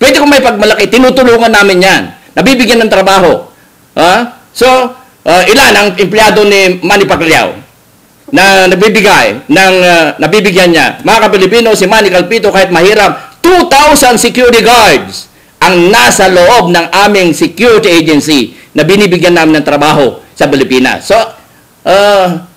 Pwede kung may pagmalaki, tinutulungan namin yan. Nabibigyan ng trabaho. So, ilan ang empleyado ni Manny Pacquiao na nabibigyan niya. Mga Kapilipino, si Manny Calpito, kahit mahirap, 2,000 security guards ang nasa loob ng aming security agency na binibigyan namin ng trabaho sa Pilipinas. So,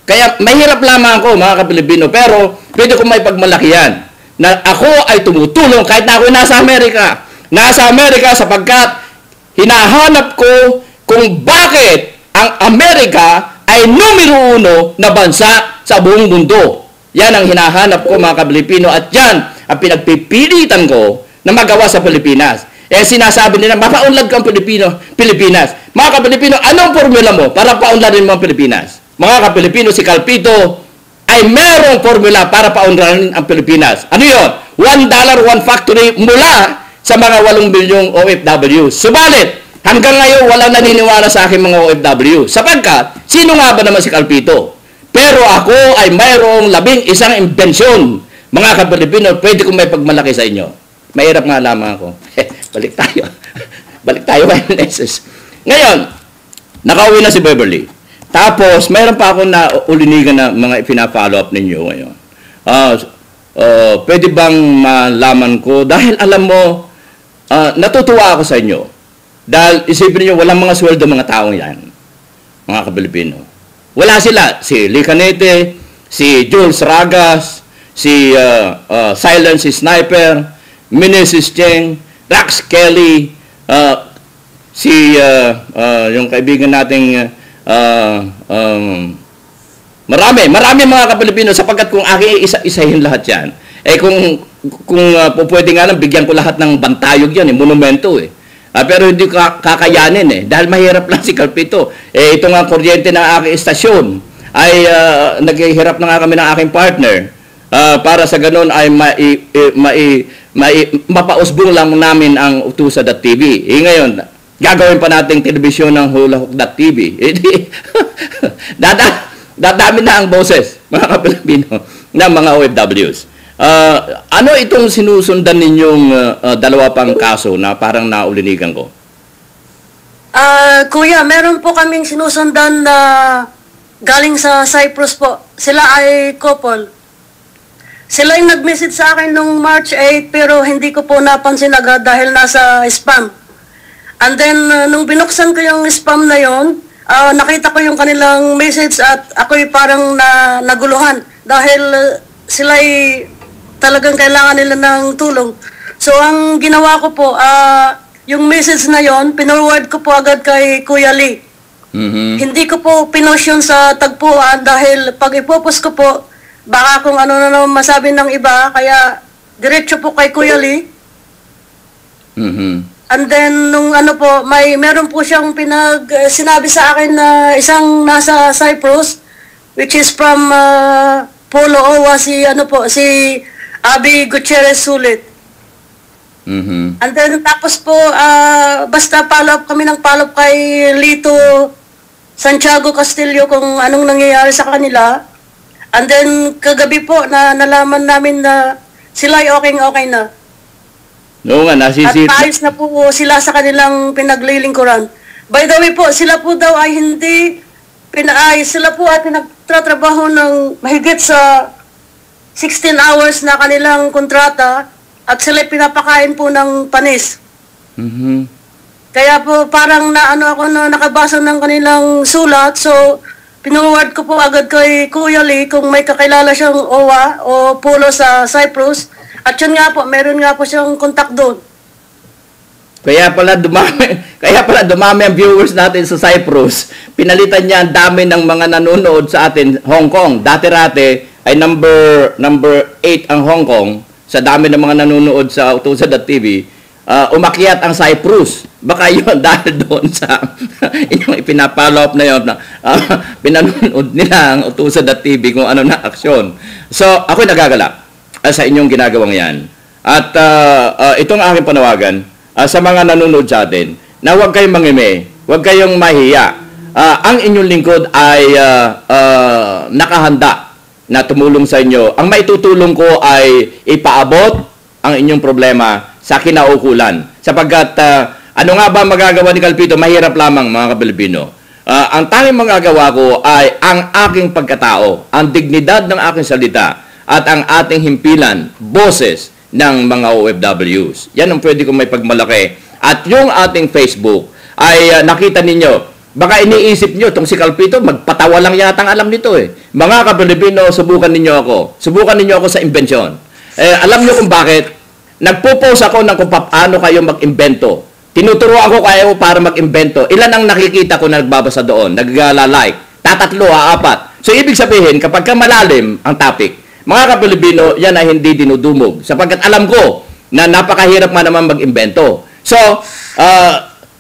kaya mahirap lamang ako, mga Kapilipino, pero pwede kong may pagmalakihan na ako ay tumutulong kahit na ako nasa Amerika. Nasa Amerika sapagkat hinahanap ko kung bakit ang Amerika ay numero 1 na bansa sa buong mundo. Yan ang hinahanap ko, mga Kapilipino, at yan ang pinagpipilitan ko na magawa sa Pilipinas. Sinasabi nila, mapaunlad kang Pilipinas. Mga Kapilipino, anong formula mo para paunladin mo ang Pilipinas? Mga Kapilipino, si Calpito ay merong formula para paunladin ang Pilipinas. Ano yun? $1, 1 factory mula sa mga 8 bilyong OFW. Subalit, hanggang ngayon, walang naniniwala sa akin mga OFW. Sapagkat, sino nga ba naman si Calpito? Pero ako ay mayroong 11 imbensyon. Mga Kapilipino, pwede kong may pagmalaki sa inyo. Mahirap nga lamang ako. Balik tayo. Balik tayo kay Meneses. Ngayon, nakauwi na si Beverly. Tapos, mayroon pa ako na ulinigan na mga pina-follow up ninyo ngayon. Pwede bang malaman ko? Dahil alam mo, natutuwa ako sa inyo. Dahil isipin niyo, walang mga sweldo mga taong yan, mga Kapilipino. Wala sila. Si Lee Canete, si Jules Ragas, si Silence si Sniper, Meneses Cheng, Rax Kelly, yung kaibigan nating marami mga Kapilipino, sapagkat kung aking isa-isahin lahat yan, kung pwede nga lang, bigyan ko lahat ng bantayog yan, monumento eh. Pero hindi kakayanin dahil mahirap lang si Calpito. Ito nga kuryente ng aking istasyon ay naghihirap na nga kami ng aking partner para sa ganun ay mapausbong lang namin ang Utusan.tv. Ngayon, gagawin pa nating telebisyon ng Hulahok.tv. dadami na ang boses, mga ka-Pilipino, ng mga OFWs. Ano itong sinusundan ninyong dalawa pang kaso na parang naulinigan ko? Kuya, meron po kaming sinusundan na galing sa Cyprus po. Sila ay couple. Sila yung nag-message sa akin nung March 8 pero hindi ko po napansin agad dahil nasa spam. And then, nung binuksan ko yung spam na yon, nakita ko yung kanilang message at ako'y parang naguluhan dahil sila'y talagang kailangan nila ng tulong. So, ang ginawa ko po, yung message na yon, pinoward ko po agad kay Kuya Lee. Hindi ko po pinost yun sa tagpuan dahil pag ipopost ko po, baka kung ano na naman masabi ng iba, kaya diretso po kay Kuya Lee. And then, nung ano po, meron po siyang sinabi sa akin na isang nasa Cyprus, which is from Polo Owa, si Abby Gutierrez Sulit. And then, tapos po, basta follow-up kami ng follow-up kay Lito Santiago Castillo kung anong nangyayari sa kanila. And then, kagabi po, nalaman namin na sila ay okay na. Oo nga, nasisita. At ayos na po sila sa kanilang pinaglilingkuran. By the way po, sila po daw ay sila po ay pinagtatrabaho ng mahigit sa 16 hours na kanilang kontrata at sila pinapakain po ng panis. Kaya po parang nakabasa ng kanilang sulat, so pinoward ko po agad kay Kuya Lee kung may kakilala siyang OWA o Polo sa Cyprus. At yun nga po, meron nga po siyang contact doon. Kaya pala dumami ang viewers natin sa Cyprus. Pinalitan niya ang dami ng mga nanonood sa atin, Hong Kong. Dati-rate ay number 8 ang Hong Kong sa dami ng mga nanonood sa Utusan.tv. Umakyat ang Cyprus. Baka yun dahil doon sa inyong ipinapollow up na yun na pinanonood nila ang Utusan.tv kung ano na aksyon. So, ako'y nagagalak sa inyong ginagawang yan. At itong aking panawagan sa mga nanonood sa atin na huwag kayong mangime, huwag kayong mahiya. Ang inyong lingkod ay nakahanda na tumulong sa inyo. Ang maitutulong ko ay ipaabot ang inyong problema sa kinaukulan. Sapagkat ano nga ba magagawa ni Calpito? Mahirap lamang, mga Kapilipino. Ang tanging magagawa ko ay ang aking pagkatao, ang dignidad ng aking salita, at ang ating himpilan, boses ng mga OFWs. Yan ang pwede kong may pagmalaki. At yung ating Facebook ay nakita ninyo, baka iniisip nyo, itong si Calpito, magpatawa lang yata ang alam nito eh. Mga Kapilipino, subukan ninyo ako. Subukan ninyo ako sa imbensyon. Alam nyo kung bakit? Nagpo-post ako ng kung paano kayo mag-imbento. Tinuturuan ko kayo para mag-imbento. Ilan ang nakikita ko na nagbabasa doon, nag-like. 3, 4. So, ibig sabihin, kapag ka malalim ang topic, mga Kapilipino, yan ay hindi dinudumog. Sapagkat alam ko na napakahirap man naman mag-imbento. So,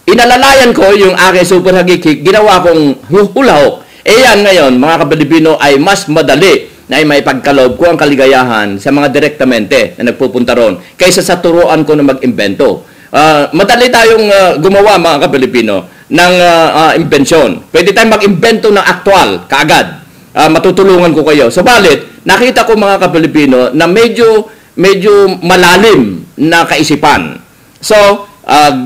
inalalayan ko yung aking super hagikik, ginawa kong hulahok. Yan ngayon, mga Kapilipino, ay mas madali na ay may pagkaloob ko ang kaligayahan sa mga direktamente na nagpupunta ron kaysa sa turuan ko na mag-imbento. Madali tayong gumawa, mga Kapilipino, ng imbensyon. Pwede tayong mag-imbento ng aktwal, kaagad. Matutulungan ko kayo. Subalit, nakita ko, mga Kapilipino, na medyo malalim na kaisipan. So,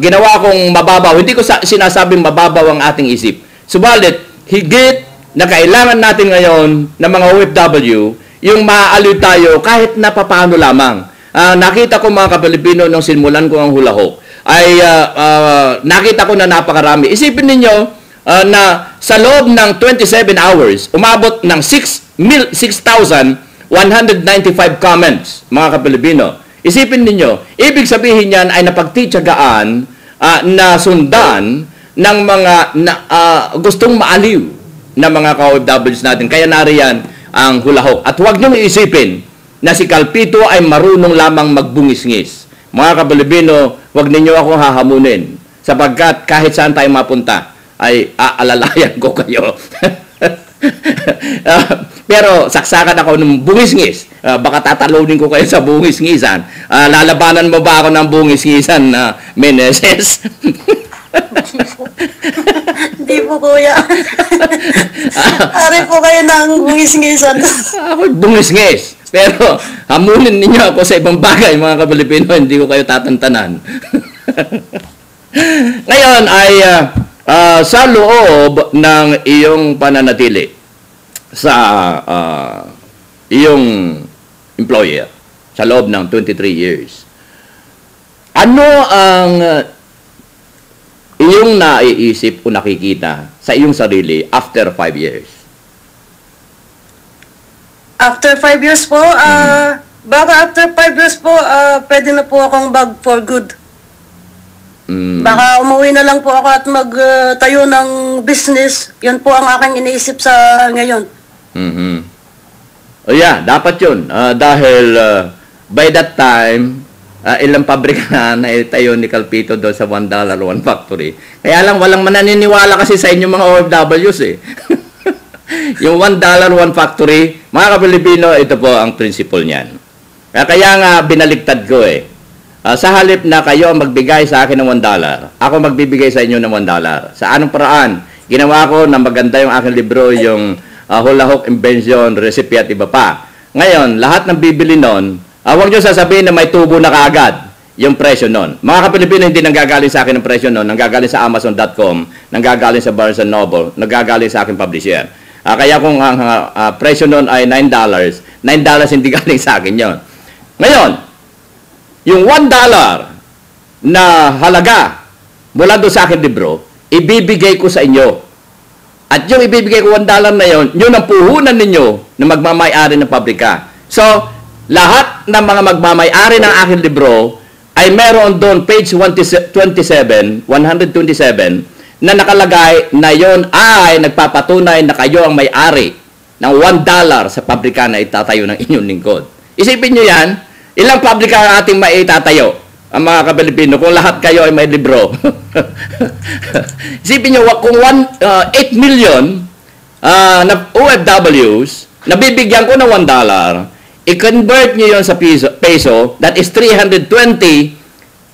ginawa kong mababaw. Hindi ko sinasabing mababaw ang ating isip. Subalit, higit na kailangan natin ngayon ng mga OFW, yung maaaliw tayo kahit na papaano lamang. Nakita ko, mga Kapilipino, nung simulan ko ang hulahok, ay nakita ko na napakarami. Isipin ninyo na sa loob ng 27 hours, umabot ng 6,195 comments, mga Kapilipino. Isipin ninyo, ibig sabihin yan ay napagtitsagaan na sundan ng mga gustong maaliw na mga ka-OFWs natin. Kaya nariyan ang hulahok. At huwag niyong iisipin na si Calpito ay marunong lamang magbungis-ngis. Mga Kapilipino, huwag ninyo akong hahamunin. Sapagkat kahit saan tayo mapunta, ay aalalayan ko kayo. Pero saksakan ako ng bungis-ngis. Baka tatalunin ko kayo sa bungis-ngisan. Lalabanan mo ba ako ng bungis-ngisan na Meneses? Hindi po, kuya. Ari po kayo ng ngis-ngisan. Ako bungis-ngis. Pero hamunin ninyo ako sa ibang bagay, mga Kapilipino, hindi ko kayo tatantanan. Ngayon ay sa loob ng iyong pananatili sa iyong employer, sa loob ng 23 years, ano ang iyong naiisip o nakikita sa iyong sarili after 5 years? After 5 years po, baka after 5 years po, pwede na po akong bag for good. Baka umuwi na lang po ako at magtayo ng business. Yun po ang aking iniisip sa ngayon. Oh yeah, dapat yun. Dahil by that time, ilang pabrika na itayo ni Calpito doon sa $1 one factory. Kaya lang, walang mananiniwala kasi sa inyo mga OFWs eh. Yung $1 one factory, mga Kapilipino, ito po ang principle niyan. Kaya nga, binaliktad ko eh. Sa halip na kayo ang magbigay sa akin ng $1, ako magbibigay sa inyo ng $1. Sa anong paraan? Ginawa ko na maganda yung aking libro, yung Hula Hook Invention, Recipe at iba pa. Ngayon, lahat ng bibili nun, huwag nyo sasabihin na may tubo na kaagad yung presyo nun. Mga Kapilipino, hindi nanggagaling sa akin ang presyo nun, nanggagaling sa Amazon.com, nanggagaling sa Barnes & Noble, nanggagaling sa aking publisher. Kaya kung ang presyo nun ay $9, $9 hindi galing sa akin yon. Ngayon, yung $1 na halaga mula doon sa akin libro, ibibigay ko sa inyo. At yung ibibigay ko $1 na yon, yun ang puhunan ninyo na magmamay-ari ng pabrika. So, lahat ng mga magmamay-ari ng aking libro ay meron doon page 127, na nakalagay na yon ay nagpapatunay na kayo ang may-ari ng $1 sa pabrika na itatayo ng inyong lingkod. Isipin nyo yan, ilang pabrika ang ating maitatayo, ang mga Kapilipino, kung lahat kayo ay may libro. Isipin nyo, kung 8 million na OFWs, nabibigyan ko ng $1, i-convert nyo yun sa peso, that is 320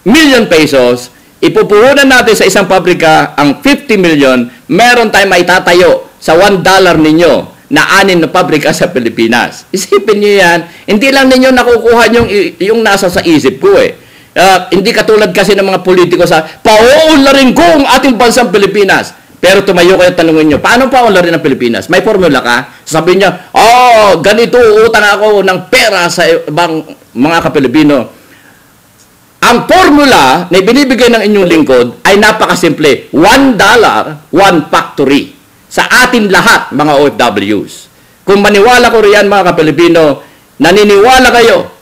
million pesos, ipupuhunan natin sa isang pabrika ang 50 million, meron tayong maitatayo sa $1 ninyo na 6 na pabrika sa Pilipinas. Isipin nyo yan, hindi lang ninyo nakukuha yung nasa sa isip ko eh. Hindi katulad kasi ng mga politiko sa pauunlarin ko ang ating bansang Pilipinas. Pero tumayo kayo, tanungin nyo, paano pauunlarin ang Pilipinas? May formula ka? Sabihin nyo, ganito, utang ako ng pera sa ibang mga Kapilipino. Ang formula na binibigay ng inyong lingkod ay napakasimple. $1, one factory. Sa atin lahat, mga OFWs. Kung maniwala ko riyan, mga Kapilipino, naniniwala kayo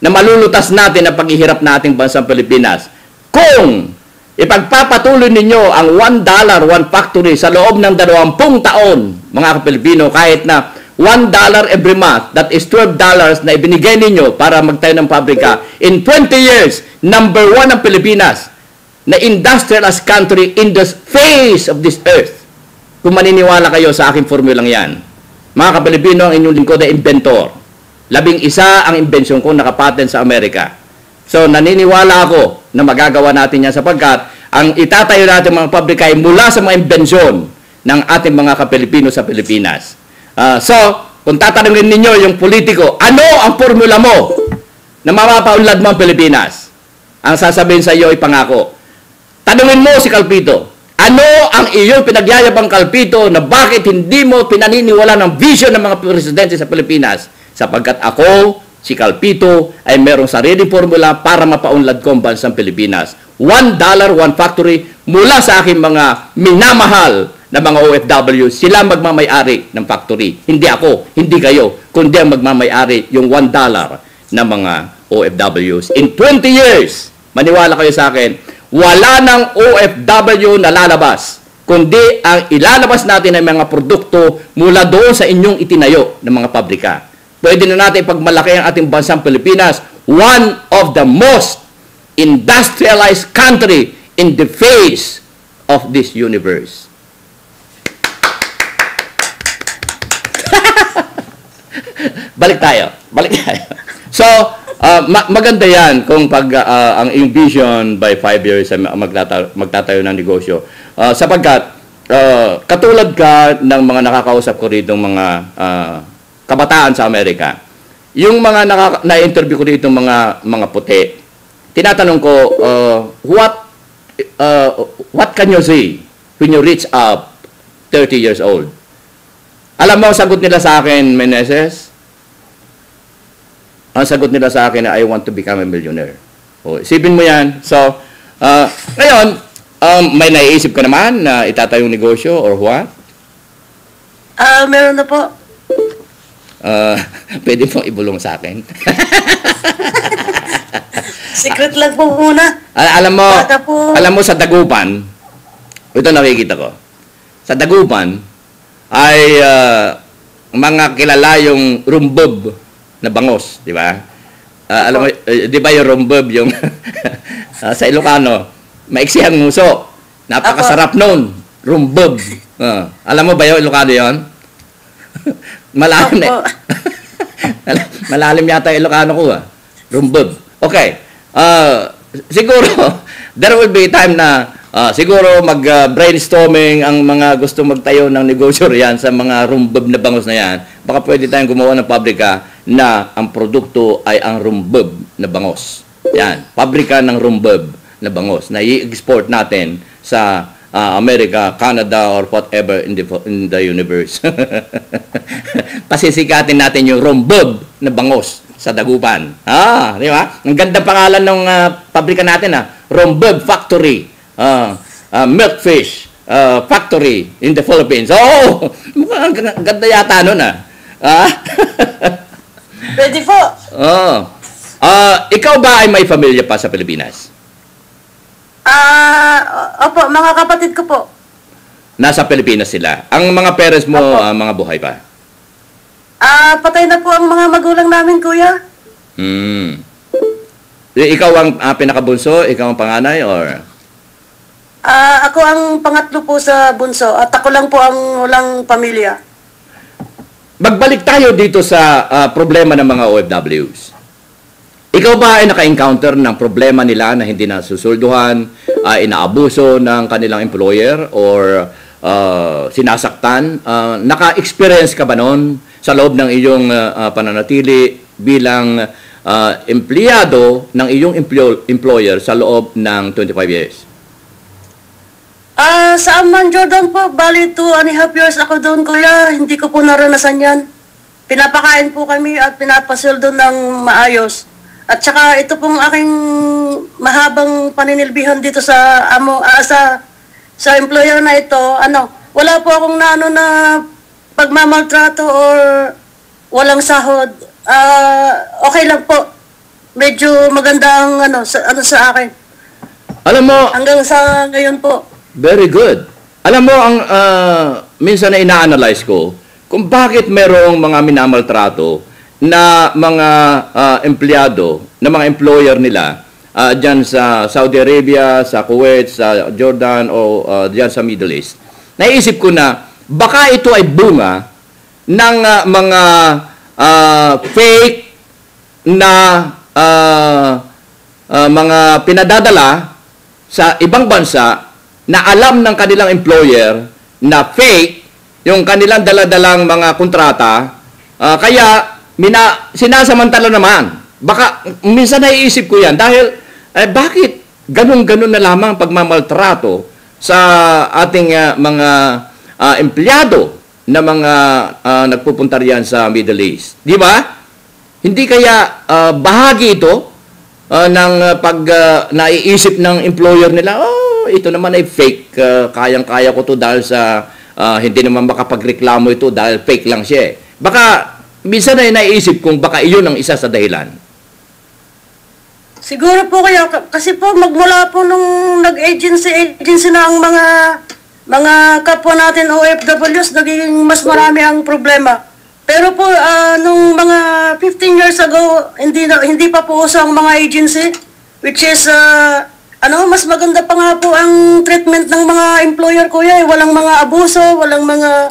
na malulutas natin ang paghihirap nating bansang Pilipinas. Kung ipagpapatuloy ninyo ang $1, one factory sa loob ng 20 taon, mga Kapilipino, kahit na $1 every month, that is $12 na ibinigay ninyo para magtayo ng pabrika. In 20 years, number 1 ang Pilipinas na industrialized country in the face of this earth. Kung maniniwala kayo sa aking formulang yan. Mga Kapilipino, ang inyong lingkod ay inventor. 11 ang imbensyon ko nakapatent sa Amerika. So, naniniwala ako na magagawa natin yan sapagkat ang itatayo natin mga pabrika ay mula sa mga imbensyon ng ating mga Kapilipino sa Pilipinas. So, kung tatanungin ninyo yung politiko, ano ang formula mo na mapapaunlad mo ang Pilipinas? Ang sasabihin sa iyo ay pangako. Tanungin mo si Calpito, ano ang iyong pinagyayabang Calpito na bakit hindi mo pinaniniwala ng vision ng mga presidente sa Pilipinas? Sapagkat ako, si Calpito, ay merong sariling formula para mapaunlad ko ang bansang Pilipinas. $1, one factory, mula sa aking mga minamahal na mga OFW, sila magmamay-ari ng factory. Hindi ako, hindi kayo, kundi ang magmamay-ari yung $1 na mga OFWs. In 20 years, maniwala kayo sa akin, wala ng OFW na lalabas, kundi ang ilalabas natin ng mga produkto mula doon sa inyong itinayo ng mga pabrika. Pwede na natin ipagmalaki ang ating bansang Pilipinas, one of the most industrialized country in the face of this universe. Balik tayo. So, maganda yan kung pag ang iyong vision by 5 years ay magtatayo ng negosyo. Sapagkat katulad ka ng mga nakakausap ko rito mga kabataan sa Amerika, yung mga na-interview ko dito mga puti, tinatanong ko, what can you say when you reach up 30 years old? Alam mo, ang sagot nila sa akin, Meneses? Ang sagot nila sa akin na I want to become a millionaire. O, isipin mo yan. So, ngayon, may naiisip ka naman na itatayong negosyo or what? Meron na po. Pwede mo ibulong sa akin. Secret lang po muna. Alam mo sa Dagupan, ito nakikita ko. Sa Dagupan ay mga kilala yung rumbob na bangos, di ba? Alam mo, di ba yung rumbob yung sa Ilocano, maiksi ang nguso. Napakasarap noon. Rumbob. Alam mo ba yung Ilocano yon? Malalim malalim yata yung Ilocano ko. Rumbob. Okay. Siguro, there will be time na siguro mag-brainstorming ang mga gusto magtayo ng negosyo riyan sa mga rumbob na bangos na yan. Baka pwede tayong gumawa ng pabrika na ang produkto ay ang rumbob na bangos. Yan. Pabrika ng rumbob na bangos na i-export natin sa America, Canada, or whatever in the universe. Pasisikatin natin yung rumbob na bangos sa Dagupan. Di ba? Ang ganda pangalan ng pabrika natin, Rumbob Factory. Milkfish Factory in the Philippines. Oh, mukhang ganda yata nun, Pwede po. Ikaw ba ay may pamilya pa sa Pilipinas? Opo, mga kapatid ko po. Nasa Pilipinas sila. Ang mga parents mo, mga buhay pa? Patay na po ang mga magulang namin, kuya. Ikaw ang pinakabunso? Ikaw ang panganay? Or? Ako ang pangatlo po sa bunso at ako lang po ang walang pamilya. Magbalik tayo dito sa problema ng mga OFWs. Ikaw ba ay naka-encounter ng problema nila na hindi nasusulduhan, inaabuso ng kanilang employer or sinasaktan? Naka-experience ka ba noon sa loob ng iyong pananatili bilang empleyado ng iyong employer sa loob ng 25 years? Sa Amman, Jordan po, bali 2.5 years ako doon, kuya. Hindi ko po naranasan yan. Pinapakain po kami at pinapasweldo ng maayos. At saka ito pong aking mahabang paninilbihan dito sa sa employer na ito, wala po akong na pagmamaltrato or walang sahod. Okay lang po. Medyo maganda ang sa akin. Alam mo, hanggang sa ngayon po. Very good. Alam mo, ang minsan na ina-analyze ko kung bakit merong mga minamaltrato na mga empleyado, na mga employer nila dyan sa Saudi Arabia, sa Kuwait, sa Jordan o dyan sa Middle East. Naisip ko na baka ito ay bunga ng mga fake na mga pinadadala sa ibang bansa na alam ng kanilang employer na fake yung kanilang daladalang mga kontrata, kaya sinasamantala naman. Baka minsan naiisip ko yan dahil bakit ganun-ganun na lamang pagmamaltrato sa ating mga empleyado na mga nagpupunta riyan sa Middle East. Di ba? Hindi kaya bahagi ito ng pag naiisip ng employer nila, ito naman ay fake. Kayang-kaya ko to dahil sa hindi naman makapagreklamo ito dahil fake lang siya. Baka minsan ay naiisip kung baka iyon ang isa sa dahilan. Siguro po kaya, kasi po magmula po nung nag-agency na ang mga kapwa natin OFWs, naging mas marami ang problema. Pero po, nung mga 15 years ago, hindi pa po uso ang mga agency, which is, mas maganda pa nga po ang treatment ng mga employer, kuya. Walang mga abuso, walang mga...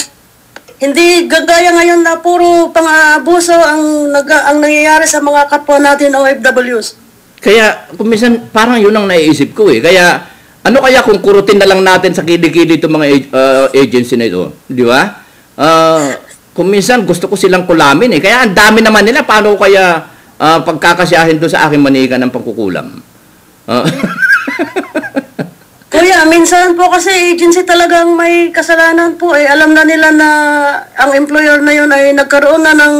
Hindi gagaya ngayon na puro pang-abuso ang nangyayari sa mga kapwa natin OFWs. Kaya, kung minsan, parang yun ang naiisip ko eh. Kaya, Ano kaya kung kurutin na lang natin sa kilikili itong mga agency na ito? Di ba? Kung minsan gusto ko silang kulamin eh. Kaya ang dami naman nila. Paano ko kaya pagkakasyahin doon sa aking manika ng pangkukulam? Kuya, minsan po kasi agency talagang may kasalanan po eh. Alam na nila na ang employer na yun ay nagkaroon na ng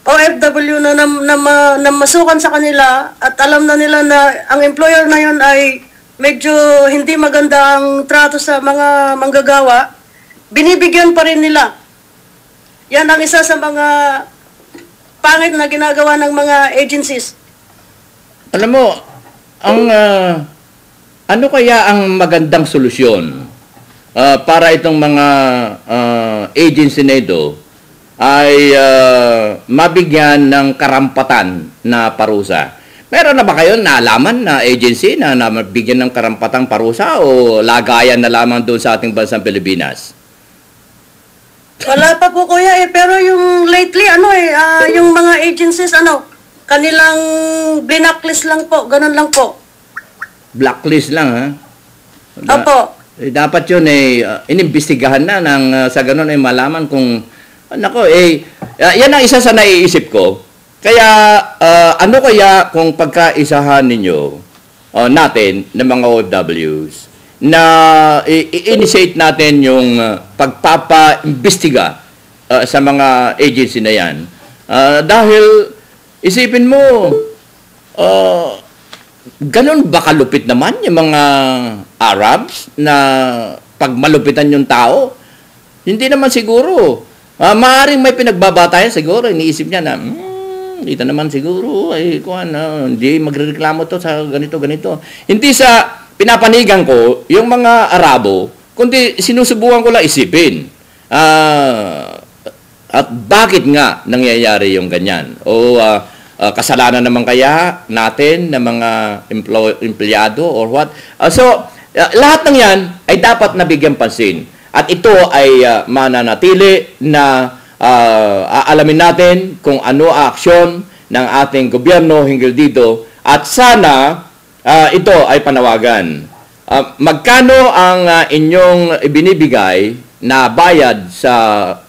OFW na masukan sa kanila at alam na nila na ang employer na yun ay medyo hindi maganda ang trato sa mga manggagawa, binibigyan pa rin nila. Yan ang isa sa mga pangit na ginagawa ng mga agencies. Alam mo, ano kaya ang magandang solusyon para itong mga agency na ito ay mabigyan ng karampatan na parusa? Meron na ba kayo naalaman na agency na mabigyan ng karampatang parusa o lagayan na lamang doon sa ating bansang Pilipinas? Wala pa po kuya eh, pero yung lately yung mga agencies kanilang blacklist lang po, ganun lang po. Blacklist lang, ha? Opo. Dapat yun inimbestigahan na sa ganun ay malaman kung yan ang isa sa naiisip ko. Kaya ano kaya kung pagkaisahan ninyo natin ng mga OFWs na i-initiate natin yung pagpapa-imbestiga sa mga agency na yan. Dahil isipin mo, ganun ba kalupit naman yung mga Arabs na pag malupitan yung tao? Hindi naman siguro. Maaaring may pinagbabatayan siguro. Iniisip niya na, dito naman siguro, hindi magrereklamo to sa ganito. Hindi sa pinapanigan ko yung mga Arabo, kundi sinusubukan ko lang isipin. At bakit nga nangyayari yung ganyan? O kasalanan naman kaya natin ng mga empleyado or what? Lahat ng yan ay dapat nabigyan pansin. At ito ay mananatili na aalamin natin kung ano aksyon ng ating gobyerno hinggil dito. At sana ito ay panawagan. Magkano ang inyong ibinibigay na bayad sa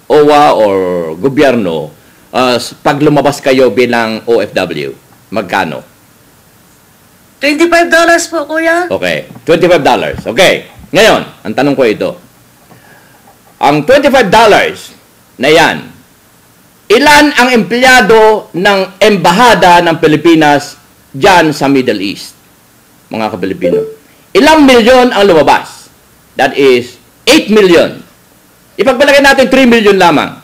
OWA or gobyerno pag lumabas kayo bilang OFW? Magkano? $25 po, kuya. Okay, $25. Okay. Ngayon, ang tanong ko ito. Ang $25 na yan, ilan ang empleyado ng embahada ng Pilipinas dyan sa Middle East, mga ka-Pilipino? Ilang milyon ang lumabas? That is 8 million. Ipagbalagay natin 3 million lamang.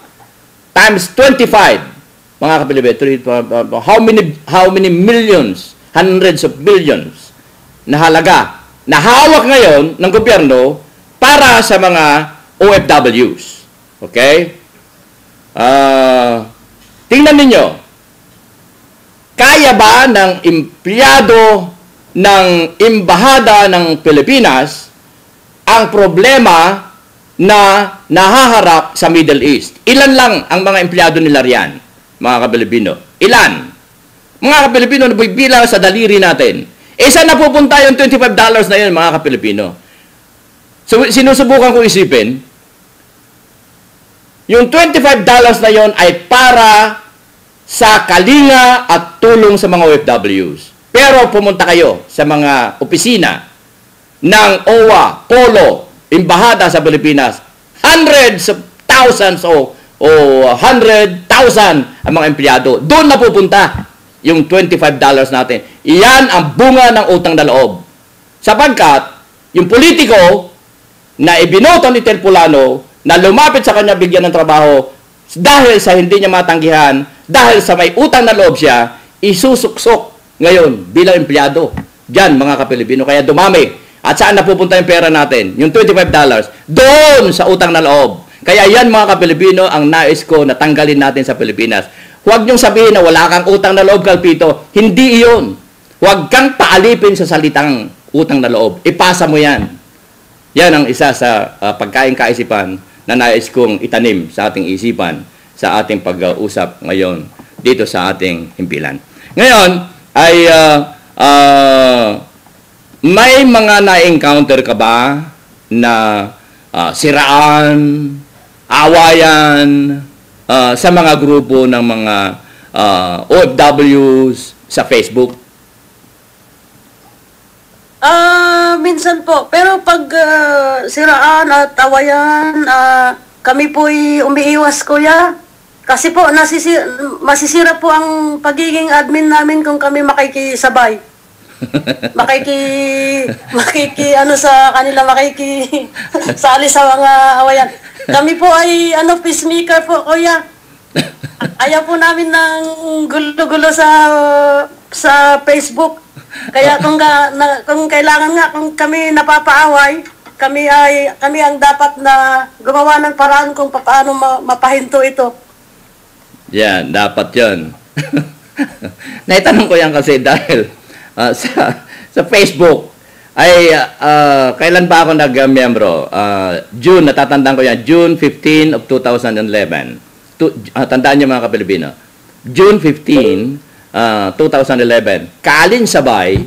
Times 25, mga ka-Pilipino. How many millions, hundreds of billions na halaga na hawak ngayon ng gobyerno para sa mga OFWs. Okay? Tingnan ninyo. Kaya ba ng empleyado ng embahada ng Pilipinas ang problema na nahaharap sa Middle East? Ilan lang ang mga empleyado nila riyan, mga ka-Pilipino? Ilan? Mga ka-Pilipino, nabibilang sa daliri natin. Saan napupunta yung $25 na yun, mga ka-Pilipino? So, sinusubukan ko isipin, yung $25 na yon ay para sa kalinga at tulong sa mga OFWs. Pero pumunta kayo sa mga opisina ng OWA, POLO, Embahada sa Pilipinas, hundreds of thousands o 100,000 ang mga empleyado. Doon na pupunta yung $25 natin. Iyan ang bunga ng utang na loob. Sapagkat yung politiko na ibinoto ni Terpulano na lumapit sa kanya bigyan ng trabaho dahil sa hindi niya matanggihan, dahil sa may utang na loob siya, isusuksok ngayon bilang empleyado. Diyan, mga ka-Pilipino. Kaya dumami. At saan napupunta yung pera natin? Yung $25. Doon sa utang na loob. Kaya yan, mga ka-Pilipino, ang nais ko na tanggalin natin sa Pilipinas. Huwag niyong sabihin na wala kang utang na loob, Kalpito. Hindi iyon. Huwag kang paalipin sa salitang utang na loob. Ipasa mo yan. Yan ang isa sa pagkaing kaisipan na nais kong itanim sa ating isipan, sa ating pag-uusap ngayon dito sa ating himpilan. Ngayon ay may mga na-encounter ka ba na siraan, awayan sa mga grupo ng mga OFWs sa Facebook? Minsan po. Pero pag siraan at awayan, kami po'y umiiwas, kuya. Kasi po, masisira po ang pagiging admin namin kung kami makikisabay. Sali sa mga awayan. Kami po ay peacemaker po, kuya. Ayaw po namin ng gulo-gulo sa Facebook. Kaya kung kailangan nga, kung kami napapaaway, kami ang dapat na gumawa ng paraan kung paano mapahinto ito. Yan, dapat yan. Naitanong ko yan kasi dahil sa Facebook ay kailan ba ako nag-membro? June, natatandaan ko yan, June 15 of 2011. Tandaan niyo mga Kapilipino. June 15, 2011, kalinsabay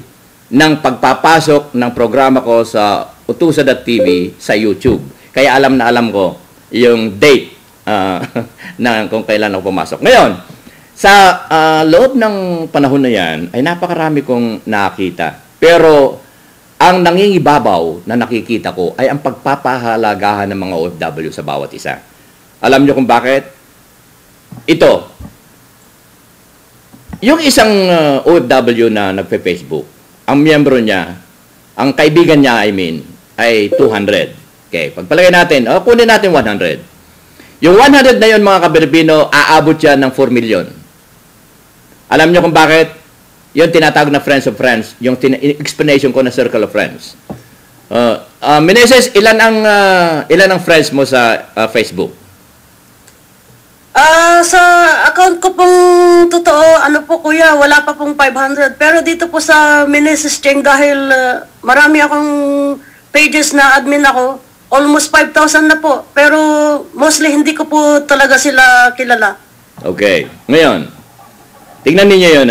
ng pagpapasok ng programa ko sa Utusa.tv sa YouTube. Kaya alam na alam ko yung date na kung kailan ako pumasok. Ngayon, sa loob ng panahon na yan, ay napakarami kong nakita. Pero ang nangingibabaw na nakikita ko ay ang pagpapahalagahan ng mga OFW sa bawat isa. Alam niyo kung bakit? Ito, yung isang OFW na nagpe-Facebook, ang miyembro niya, ang kaibigan niya, ay 200. Okay, pagpalagay natin, kunin natin 100. Yung 100 na yun, mga Kapilipino, aabot yan ng 4 million. Alam niyo kung bakit? Yung tinatawag na friends of friends, yung explanation ko na circle of friends. Meneses, ilan ang friends mo sa Facebook? Sa account ko pong totoo, kuya, wala pa pong 500. Pero dito po sa Meneses Cheng, dahil marami akong pages na admin ako, almost 5,000 na po. Pero mostly hindi ko po talaga sila kilala. Okay. Ngayon, tingnan ninyo yun,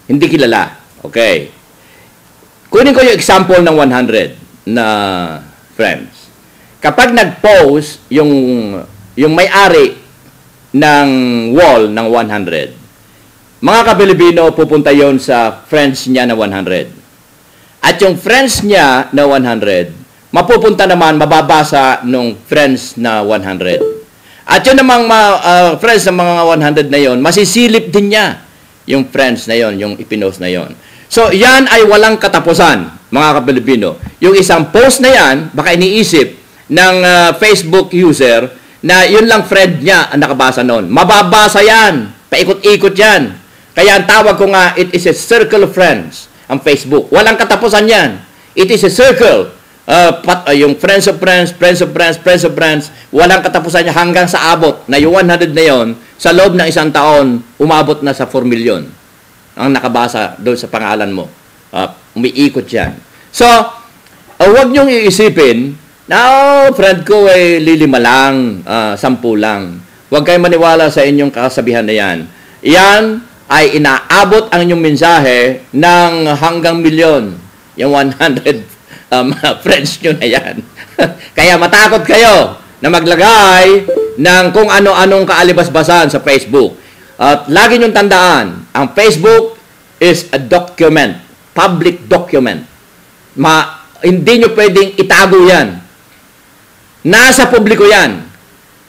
hindi kilala. Okay. Kunin ko yung example ng 100 na friends. Kapag nag-post yung may-ari ng wall ng 100, mga Kapilipino, pupunta yon sa friends niya na 100. At yung friends niya na 100, mapupunta naman, mababasa nung friends na 100. At yun namang friends ng mga 100 na yon, masisilip din niya yung friends na yon, yung ipinost na yon. So, yan ay walang katapusan, mga Kapilipino. Yung isang post na yan, baka iniisip ng Facebook user na yun lang friend niya ang nakabasa noon. Mababasa yan. Paikot-ikot yan. Kaya ang tawag ko nga, it is a circle of friends, ang Facebook. Walang katapusan yan. It is a circle. Yung friends of friends, friends of friends, friends of friends, walang katapusan niya hanggang sa abot na yung 100 na yon, sa loob ng isang taon, umabot na sa 4 million ang nakabasa doon sa pangalan mo. Umiikot yan. So, huwag niyong iisipin na, friend ko ay 5 lang, 10 lang. Huwag kayong maniwala sa inyong kasabihan na yan. Yan ay inaabot ang inyong mensahe ng hanggang milyon. Yung 100 friends nyo na yan. Kaya matakot kayo na maglagay ng kung ano-anong kaalibasbasan sa Facebook. At lagi nyong tandaan, ang Facebook is a document, public document. Hindi nyo pwedeng itago yan. Nasa publiko yan.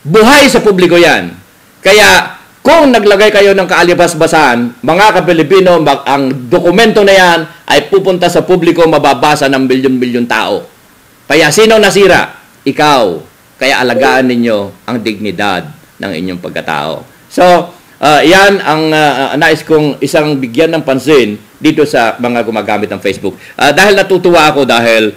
Buhay sa publiko yan. Kaya, kung naglagay kayo ng kaalibasbasan, mga Kapilipino, ang dokumento na yan ay pupunta sa publiko, mababasa ng milyon-milyon tao. Kaya, sino nasira? Ikaw. Kaya alagaan ninyo ang dignidad ng inyong pagkatao. So, yan ang nais kong isang bigyan ng pansin dito sa mga gumagamit ng Facebook. Dahil natutuwa ako dahil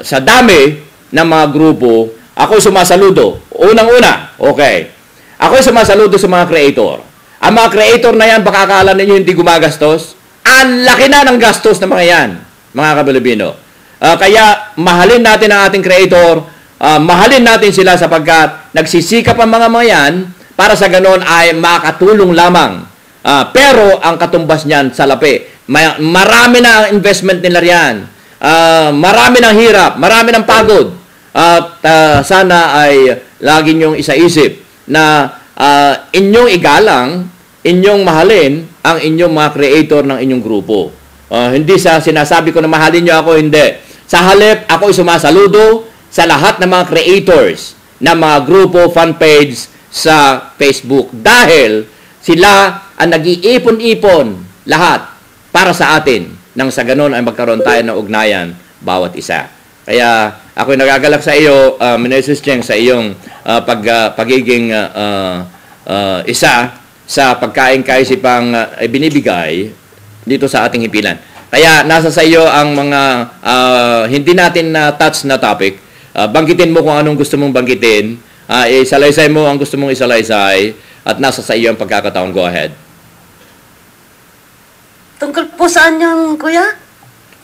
sa dami ng mga grupo, ako'y sumasaludo. Unang-una, okay. Ako'y sumasaludo sa mga creator. Ang mga creator na yan, baka akala ninyo hindi gumagastos. Ang laki na ng gastos ng mga yan, mga Kapilipino. Kaya, mahalin natin ang ating creator. Mahalin natin sila sapagkat nagsisikap ang mga yan para sa ganon ay makatulong lamang. Pero, ang katumbas niyan, salapi. Marami na ang investment nila yan. marami ng hirap, marami ng pagod. At sana ay lagi niyong isaisip na inyong igalang, inyong mahalin ang inyong mga creator ng inyong grupo. Hindi sa sinasabi ko na mahalin niyo ako, hindi. Sa halip, ako ay sumasaludo sa lahat ng mga creators ng mga grupo, fan page sa Facebook. Dahil sila ang nag-iipon-ipon lahat para sa atin nang sa ganun ay magkaroon tayo ng ugnayan bawat isa. Kaya ako'y nagagalak sa iyo, Meneses Cheng, sa iyong pagiging isa sa pagkain kaisipang binibigay dito sa ating himpilan. Kaya nasa sa iyo ang mga hindi natin touch na topic. Banggitin mo kung anong gusto mong banggitin. Isalaysay mo ang gusto mong isalaysay at nasa sa iyo ang pagkakataon. Go ahead. Tungkol po saan yung kuya?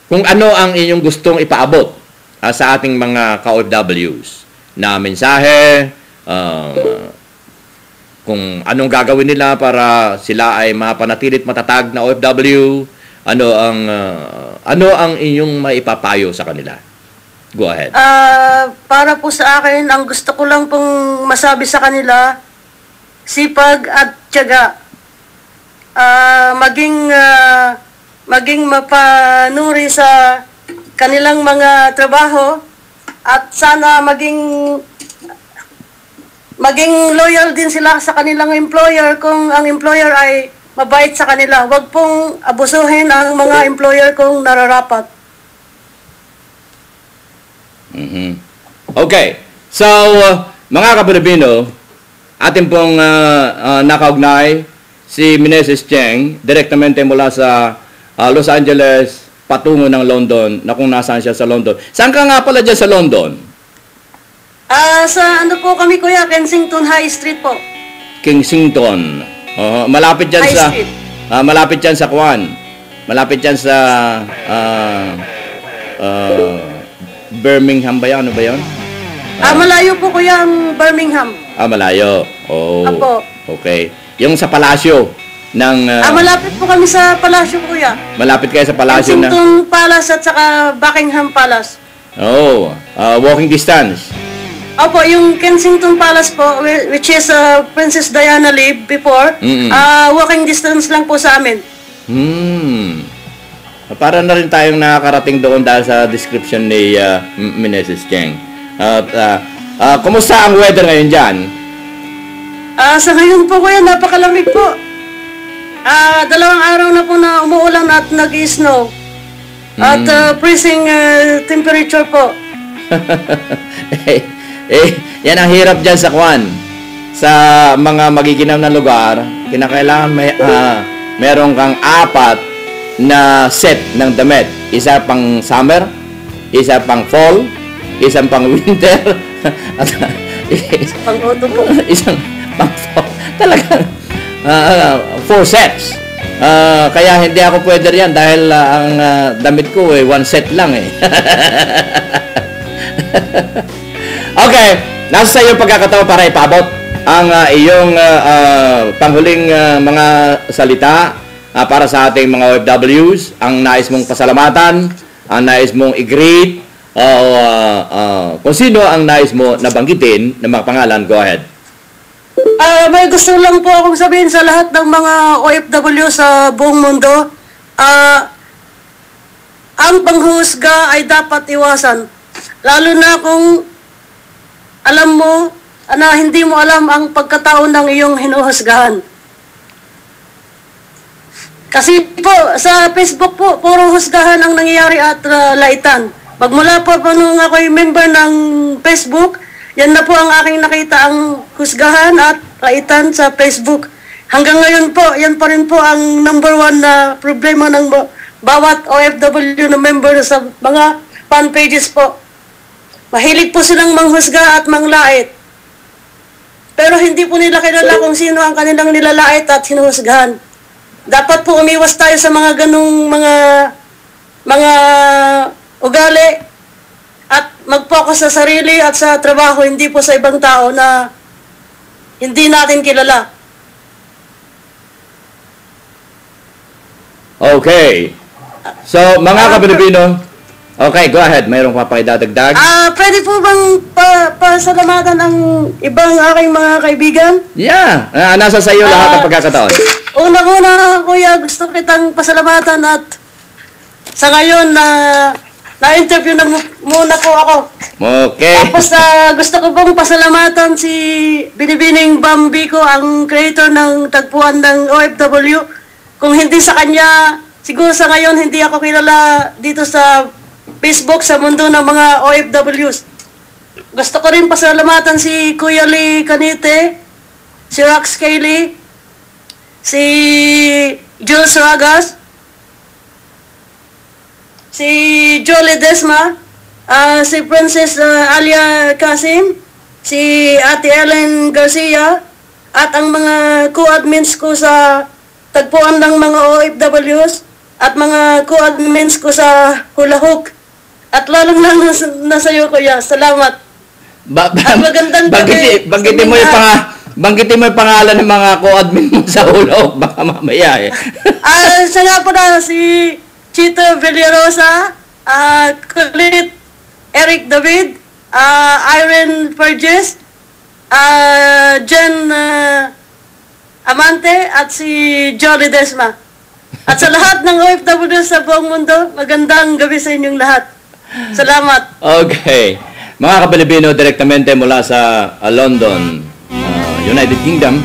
Kung ano ang inyong gustong ipaabot sa ating mga ka-OFWs na mensahe, kung anong gagawin nila para sila ay mapanatilit matatag na OFW, ano ang inyong maipapayo sa kanila? Go ahead. Para po sa akin, ang gusto ko lang pong masabi sa kanila, sipag at tiyaga. Maging mapanuri sa kanilang mga trabaho at sana maging loyal din sila sa kanilang employer kung ang employer ay mabait sa kanila. Huwag pong abusuhin ang mga employer kung nararapat. Okay. So, mga Kapilipino, atin pong nakaugnay si Meneses Cheng direktamente mula sa Los Angeles patungo ng London, na kung nasaan siya sa London. Saan ka nga pala dyan sa London? Sa ano po kami kuya, Kensington High Street po. Kensington. Malapit dyan High sa Street. malapit dyan sa Kwan. Malapit dyan sa Birmingham ba yan? Ano ba yan? Malayo po kuya ang Birmingham. Malayo. Oh. Apo. Okay. Yung sa palasyo ng Malapit po kami sa Palasyo kuya. malapit kayo sa palasyo na. Kensington Palace at saka Buckingham Palace. Oh, walking distance. Opo, yung Kensington Palace po, which is Princess Diana lived before, walking distance lang po sa amin. Para na rin tayong nakakarating doon dahil sa description ni Meneses Cheng. At kumusta ang weather ngayon dyan? Sa ngayon po kuya, napakalamig po. 2 araw na po na umuulan at nag-snow. At freezing temperature po. Yan ang hirap dyan sa Kwan. Sa mga magiginam na lugar, kinakailangan meron kang 4 na set ng damit. Isa pang summer, isa pang fall, isang pang winter, at Pang autumn po. isang pang fall. Talagang 4 sets. Kaya hindi ako pwede riyan dahil ang damit ko 1 set lang eh. Okay, nasa sa iyo pagkakataon para ipabot ang iyong panghuling mga salita para sa ating mga OFWs, ang nais mong pasalamatan, ang nais mong i-greet, kung sino ang nais mo na banggitin ng mga pangalan. Go ahead. May gusto lang po akong sabihin sa lahat ng mga OFW sa buong mundo. Ang panghusga ay dapat iwasan. Lalo na kung alam mo na hindi mo alam ang pagkatao ng iyong hinuhusgahan. Kasi po, sa Facebook po, puro husgahan ang nangyayari at laitan. Magmula po nung ako'y member ng Facebook, yan na po ang aking nakita ang husgahan at laitan sa Facebook. Hanggang ngayon po, yan pa rin po ang number 1 na problema ng bawat OFW na member sa mga fan pages po. Mahilig po silang manghusga at manglait. Pero hindi po nila kilala kung sino ang kanilang nilalait at hinuhusgahan. Dapat po umiwas tayo sa mga ganung mga ugali at mag-focus sa sarili at sa trabaho, hindi po sa ibang tao na hindi natin kilala. Okay. So, mga Kapilipino, Okay, go ahead. Mayroong papakidadagdag? Pwede po bang pasalamatan ang ibang aking mga kaibigan? Yeah. Nasa sa iyo lahat ng pagkakataon. Unang-una, kuya, gusto kitang pasalamatan at sa ngayon na-interview na muna po ako. Okay. Tapos gusto ko pong pasalamatan si Binibining Bambico, ang creator ng tagpuan ng OFW. Kung hindi sa kanya, siguro sa ngayon hindi ako kilala dito sa Facebook sa mundo ng mga OFWs. Gusto ko rin pasalamatan si Kuya Lee Canite, si Rox Cayley, si Jules Ragas, si Jolie Desma, si Princess Alia Kasim, si Ate Ellen Garcia, at ang mga co-admins ko sa tagpuan ng mga OFWs at mga co-admins ko sa Hula Hook. At lalong nasa iyo, kuya. Salamat. At magandang gabi. Banggitin mo yung pangalan ng mga co-admin mo sa Hula Hook. Baka mamaya eh. Siya nga po na si Chito Villarosa, Kulit, Eric David, Irene Burgess, Jen Amante, at si Jolie Desma. At sa lahat ng OFW sa buong mundo, magandang gabi sa inyong lahat. Salamat. Okay. Mga kapilipino, direktamente mula sa London, United Kingdom,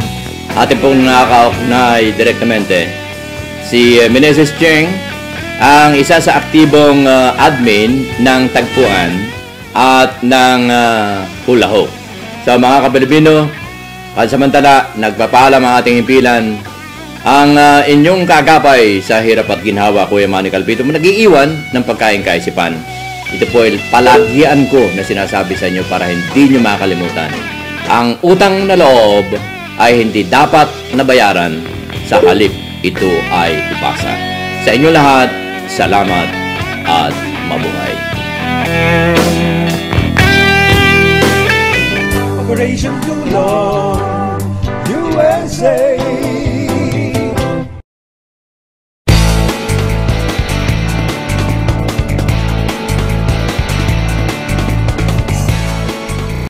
ating pong nakaka-ugnay direktamente si Meneses Cheng, ang isa sa aktibong admin ng tagpuan at ng Hula Hook. So mga kapilipino, pansamantala, nagpapaalam ang ating himpilan ang inyong kagapay sa hirap at ginhawa, Kuya Manny Calvito, nag-iiwan ng pagkain kaisipan. Ito po ay palagian ko na sinasabi sa inyo para hindi nyo makalimutan. Ang utang na loob ay hindi dapat nabayaran, sa halip ito ay ipasa. Sa inyo lahat, salamat at mabuhay. Operation Tulong USA.